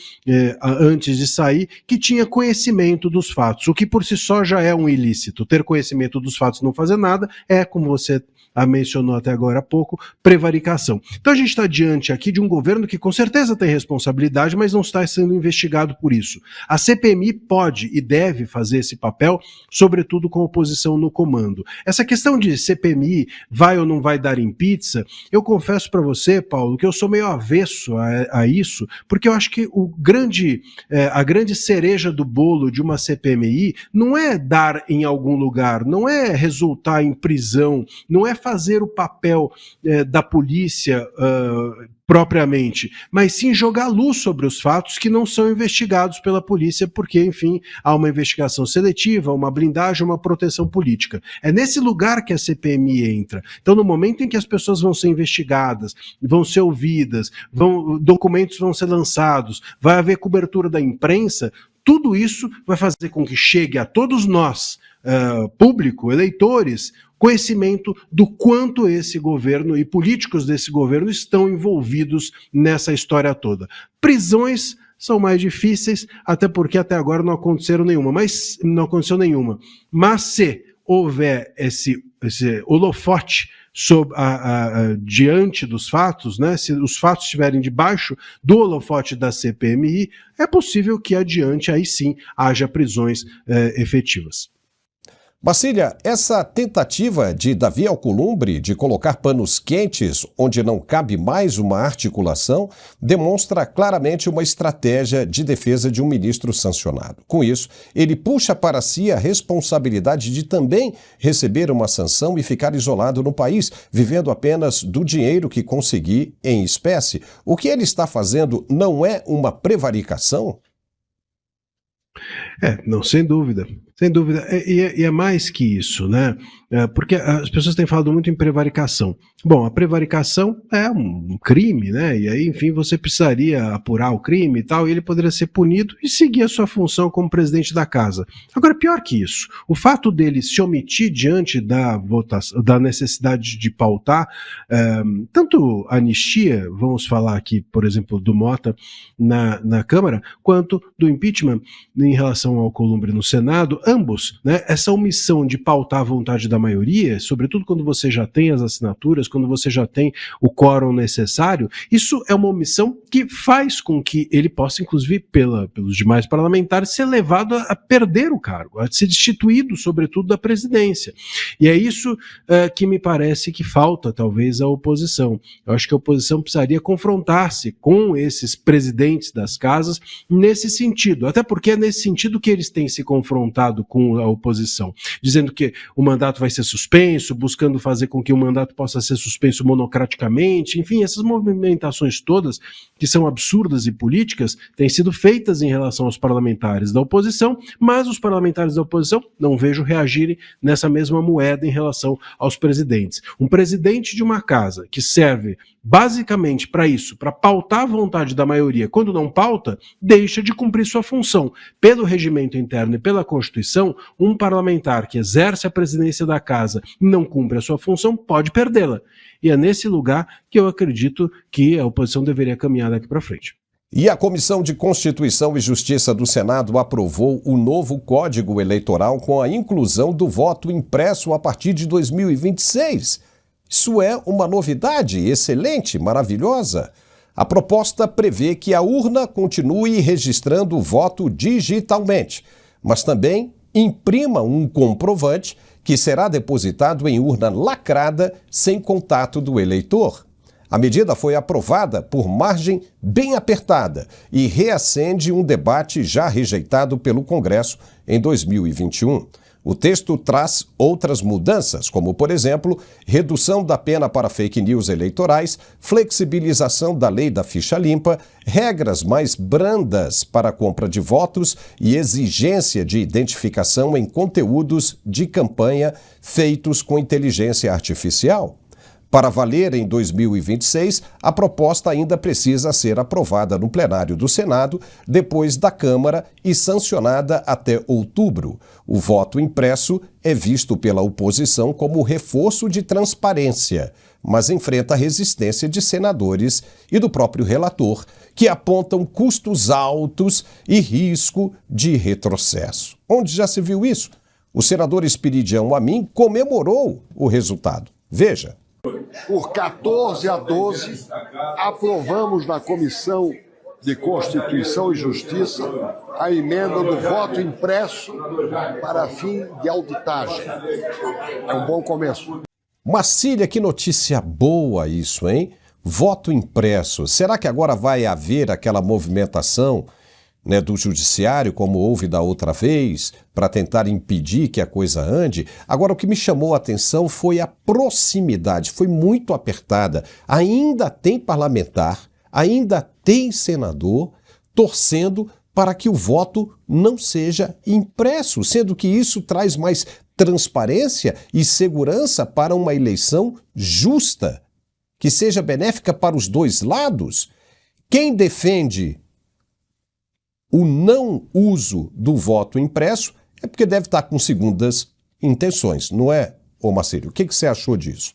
Speaker 4: antes de sair, que tinha conhecimento dos fatos, o que por si só já é um ilícito. Ter conhecimento dos fatos e não fazer nada é, como você mencionou até agora há pouco, prevaricação. Então a gente está diante aqui de um governo que com certeza tem responsabilidade, mas não está sendo investigado por isso. A CPMI pode e deve fazer esse papel, sobretudo com a oposição no comando. Essa questão de CPMI vai ou não vai dar em pizza, eu confesso para você, Paulo, que eu sou meio avesso a isso, porque eu acho que a grande cereja do bolo de uma CPMI não é dar em algum lugar, não é resultar em prisão, não é fazer o papel da polícia propriamente, mas sim jogar luz sobre os fatos que não são investigados pela polícia, porque, enfim, há uma investigação seletiva, uma blindagem, uma proteção política. É nesse lugar que a CPMI entra. Então, no momento em que as pessoas vão ser investigadas, vão ser ouvidas, documentos vão ser lançados, vai haver cobertura da imprensa, tudo isso vai fazer com que chegue a todos nós, público, eleitores, conhecimento do quanto esse governo e políticos desse governo estão envolvidos nessa história toda. Prisões são mais difíceis, até porque até agora não aconteceu nenhuma. Mas se houver esse holofote diante dos fatos, né, se os fatos estiverem debaixo do holofote da CPMI, é possível que adiante aí sim haja prisões efetivas.
Speaker 1: Bacília, essa tentativa de Davi Alcolumbre de colocar panos quentes onde não cabe mais uma articulação demonstra claramente uma estratégia de defesa de um ministro sancionado. Com isso, ele puxa para si a responsabilidade de também receber uma sanção e ficar isolado no país, vivendo apenas do dinheiro que conseguir em espécie. O que ele está fazendo não é uma prevaricação?
Speaker 4: Não, sem dúvida. Sem dúvida, e é mais que isso, né? Porque as pessoas têm falado muito em prevaricação. Bom, a prevaricação é um crime, né? E aí, enfim, você precisaria apurar o crime e tal, e ele poderia ser punido e seguir a sua função como presidente da casa. Agora, pior que isso, o fato dele se omitir diante da votação, da necessidade de pautar, tanto a anistia, vamos falar aqui, por exemplo, do Mota na Câmara, quanto do impeachment em relação ao Alcolumbre no Senado, ambos, né? Essa omissão de pautar a vontade da maioria, sobretudo quando você já tem as assinaturas, quando você já tem o quórum necessário, isso é uma omissão que faz com que ele possa, inclusive pelos demais parlamentares, ser levado a perder o cargo, a ser destituído, sobretudo, da presidência. E é isso que me parece que falta, talvez, à oposição. Eu acho que a oposição precisaria confrontar-se com esses presidentes das casas nesse sentido, até porque é nesse sentido que eles têm se confrontado com a oposição, dizendo que o mandato vai ser suspenso, buscando fazer com que o mandato possa ser suspenso monocraticamente, enfim, essas movimentações todas, que são absurdas e políticas, têm sido feitas em relação aos parlamentares da oposição, mas os parlamentares da oposição não vejo reagirem nessa mesma moeda em relação aos presidentes. Um presidente de uma casa que serve basicamente para isso, para pautar a vontade da maioria, quando não pauta, deixa de cumprir sua função. Pelo regimento interno e pela Constituição, um parlamentar que exerce a presidência da casa e não cumpre a sua função, pode perdê-la. E é nesse lugar que eu acredito que a oposição deveria caminhar daqui para frente.
Speaker 1: E a Comissão de Constituição e Justiça do Senado aprovou o novo Código Eleitoral com a inclusão do voto impresso a partir de 2026. Isso é uma novidade excelente, maravilhosa. A proposta prevê que a urna continue registrando o voto digitalmente, mas também imprima um comprovante que será depositado em urna lacrada sem contato do eleitor. A medida foi aprovada por margem bem apertada e reacende um debate já rejeitado pelo Congresso em 2021. O texto traz outras mudanças, como, por exemplo, redução da pena para fake news eleitorais, flexibilização da lei da ficha limpa, regras mais brandas para a compra de votos e exigência de identificação em conteúdos de campanha feitos com inteligência artificial. Para valer em 2026, a proposta ainda precisa ser aprovada no plenário do Senado, depois da Câmara e sancionada até outubro. O voto impresso é visto pela oposição como reforço de transparência, mas enfrenta a resistência de senadores e do próprio relator, que apontam custos altos e risco de retrocesso. Onde já se viu isso? O senador Espiridião Amin comemorou o resultado. Veja.
Speaker 2: Por 14-12, aprovamos na Comissão de Constituição e Justiça a emenda do voto impresso para fim de auditagem. É um bom começo.
Speaker 1: Marcília, que notícia boa isso, hein? Voto impresso. Será que agora vai haver aquela movimentação, né, do judiciário, como houve da outra vez, para tentar impedir que a coisa ande? Agora, o que me chamou a atenção foi a proximidade, foi muito apertada. Ainda tem parlamentar, ainda tem senador torcendo para que o voto não seja impresso, sendo que isso traz mais transparência e segurança para uma eleição justa, que seja benéfica para os dois lados. Quem defende o não uso do voto impresso é porque deve estar com segundas intenções, não é, ô Marcílio? O que você achou disso?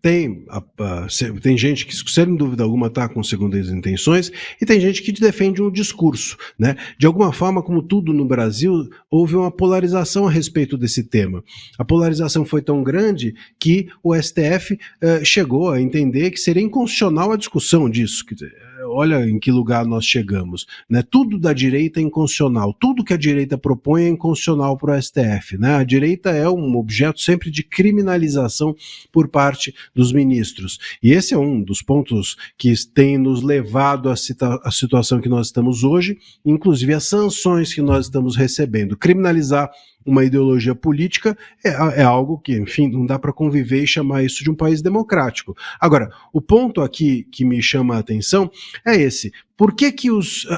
Speaker 4: Tem gente que, sem dúvida alguma, está com segundas intenções, e tem gente que defende um discurso, né? De alguma forma, como tudo no Brasil, houve uma polarização a respeito desse tema. A polarização foi tão grande que o STF chegou a entender que seria inconstitucional a discussão disso. Quer dizer, olha em que lugar nós chegamos, né? Tudo da direita é inconstitucional, tudo que a direita propõe é inconstitucional para o STF, né? A direita é um objeto sempre de criminalização por parte dos ministros. E esse é um dos pontos que tem nos levado à situação que nós estamos hoje, inclusive as sanções que nós estamos recebendo. Criminalizar uma ideologia política é algo que, enfim, não dá para conviver e chamar isso de um país democrático. Agora, o ponto aqui que me chama a atenção é esse. Por que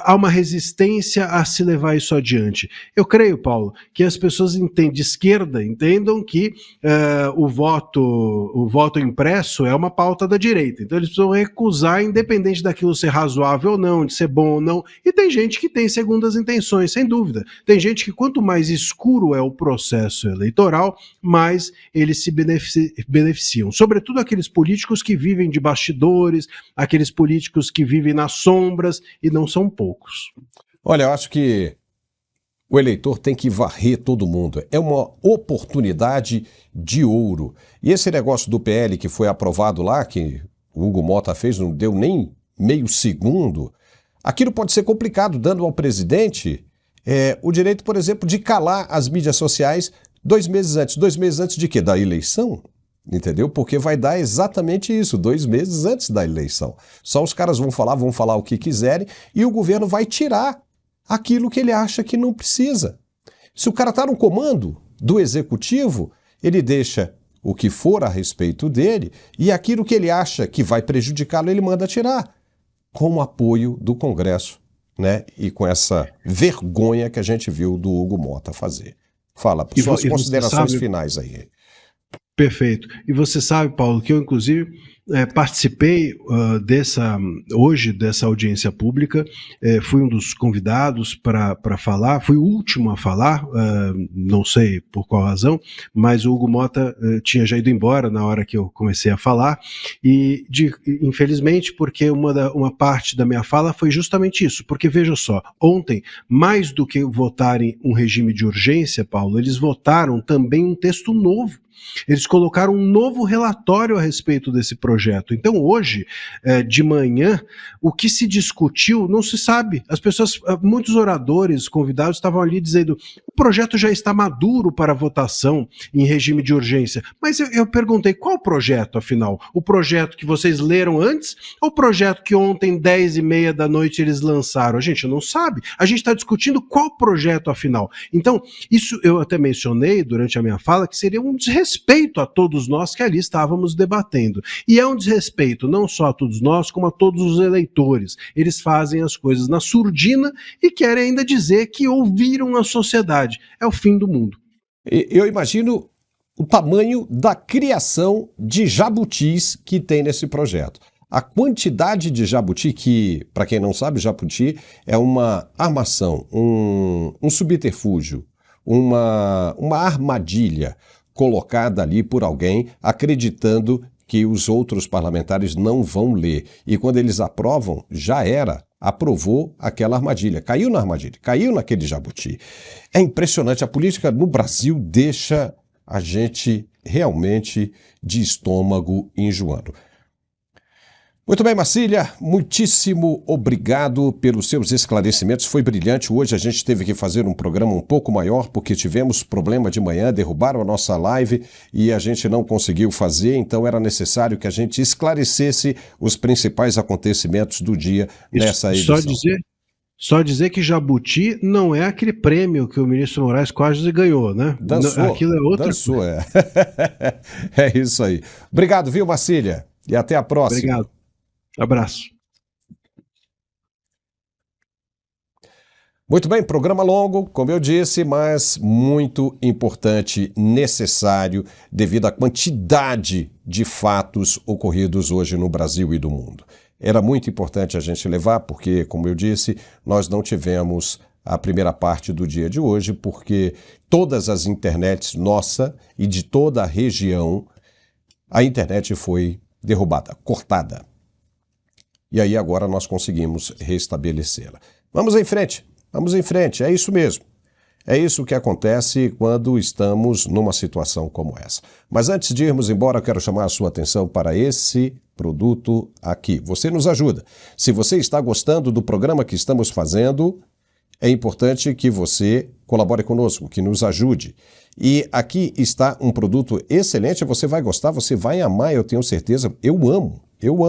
Speaker 4: há uma resistência a se levar isso adiante? Eu creio, Paulo, que as pessoas de esquerda entendam que o voto impresso é uma pauta da direita. Então eles precisam recusar, independente daquilo ser razoável ou não, de ser bom ou não. E tem gente que tem segundas intenções, sem dúvida. Tem gente que quanto mais escuro é o processo eleitoral, mais eles se beneficiam. Sobretudo aqueles políticos que vivem de bastidores, aqueles políticos que vivem nas sombras, e não são poucos.
Speaker 1: Olha, eu acho que o eleitor tem que varrer todo mundo. É uma oportunidade de ouro. E esse negócio do PL que foi aprovado lá, que o Hugo Mota fez, não deu nem meio segundo, aquilo pode ser complicado, dando ao presidente o direito, por exemplo, de calar as mídias sociais 2 meses antes. 2 meses antes de quê? Da eleição? Entendeu? Porque vai dar exatamente isso, 2 meses antes da eleição. Só os caras vão falar o que quiserem e o governo vai tirar aquilo que ele acha que não precisa. Se o cara está no comando do executivo, ele deixa o que for a respeito dele e aquilo que ele acha que vai prejudicá-lo, ele manda tirar, com o apoio do Congresso, né? E com essa vergonha que a gente viu do Hugo Mota fazer. Fala, suas considerações finais aí.
Speaker 4: Perfeito. E você sabe, Paulo, que eu, inclusive, participei hoje dessa audiência pública, fui um dos convidados para falar, fui o último a falar, não sei por qual razão, mas o Hugo Mota tinha já ido embora na hora que eu comecei a falar, e infelizmente, porque uma parte da minha fala foi justamente isso, porque veja só, ontem, mais do que votarem um regime de urgência, Paulo, eles votaram também um texto novo. Eles colocaram um novo relatório a respeito desse projeto. projeto. Então hoje, de manhã, o que se discutiu não se sabe. As pessoas, muitos oradores convidados estavam ali dizendo: o projeto já está maduro para votação em regime de urgência. Mas eu perguntei, qual projeto, afinal? O projeto que vocês leram antes ou o projeto que ontem, 10h30 da noite, eles lançaram? A gente não sabe. A gente está discutindo qual projeto, afinal. Então, isso eu até mencionei durante a minha fala, que seria um desrespeito a todos nós que ali estávamos debatendo. E é um desrespeito não só a todos nós, como a todos os eleitores. Eles fazem as coisas na surdina e querem ainda dizer que ouviram a sociedade. É o fim do mundo.
Speaker 1: Eu imagino o tamanho da criação de jabutis que tem nesse projeto. A quantidade de jabuti que, para quem não sabe, jabuti é uma armação, um subterfúgio, uma armadilha colocada ali por alguém acreditando que os outros parlamentares não vão ler. E quando eles aprovam, já era. Aprovou aquela armadilha, caiu na armadilha, caiu naquele jabuti. É impressionante, a política no Brasil deixa a gente realmente de estômago enjoando. Muito bem, Marcília, muitíssimo obrigado pelos seus esclarecimentos, foi brilhante. Hoje a gente teve que fazer um programa um pouco maior porque tivemos problema de manhã, derrubaram a nossa live e a gente não conseguiu fazer, então era necessário que a gente esclarecesse os principais acontecimentos do dia nessa edição.
Speaker 4: Só dizer que jabuti não é aquele prêmio que o ministro Moraes quase ganhou, né?
Speaker 1: Dançou,
Speaker 4: aquilo é outro.
Speaker 1: Dançou, é. É isso aí. Obrigado, viu, Marcília? E até a próxima.
Speaker 4: Obrigado. Abraço.
Speaker 1: Muito bem, programa longo, como eu disse, mas muito importante, necessário, devido à quantidade de fatos ocorridos hoje no Brasil e do mundo. Era muito importante a gente levar, porque, como eu disse, nós não tivemos a primeira parte do dia de hoje, porque todas as internets nossa e de toda a região, a internet foi derrubada, cortada. E aí agora nós conseguimos restabelecê-la. Vamos em frente, é isso mesmo. É isso que acontece quando estamos numa situação como essa. Mas antes de irmos embora, eu quero chamar a sua atenção para esse produto aqui. Você nos ajuda. Se você está gostando do programa que estamos fazendo, é importante que você colabore conosco, que nos ajude. E aqui está um produto excelente, você vai gostar, você vai amar, eu tenho certeza. Eu amo, eu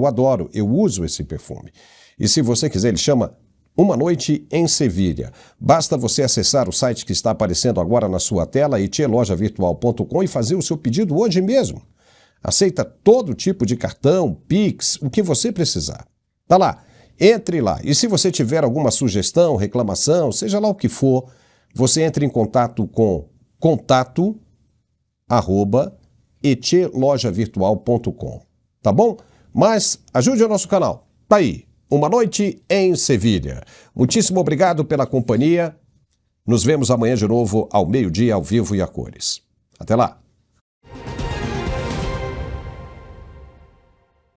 Speaker 1: adoro, eu uso esse perfume. E se você quiser, ele chama Uma Noite em Sevilha. Basta você acessar o site que está aparecendo agora na sua tela, etielojavirtual.com, e fazer o seu pedido hoje mesmo. Aceita todo tipo de cartão, Pix, o que você precisar. Tá lá, entre lá. E se você tiver alguma sugestão, reclamação, seja lá o que for, você entre em contato com contato@etielojavirtual.com. Tá bom? Mas ajude o nosso canal. Tá aí, Uma Noite em Sevilha. Muitíssimo obrigado pela companhia. Nos vemos amanhã de novo ao meio-dia, ao vivo e a cores. Até lá.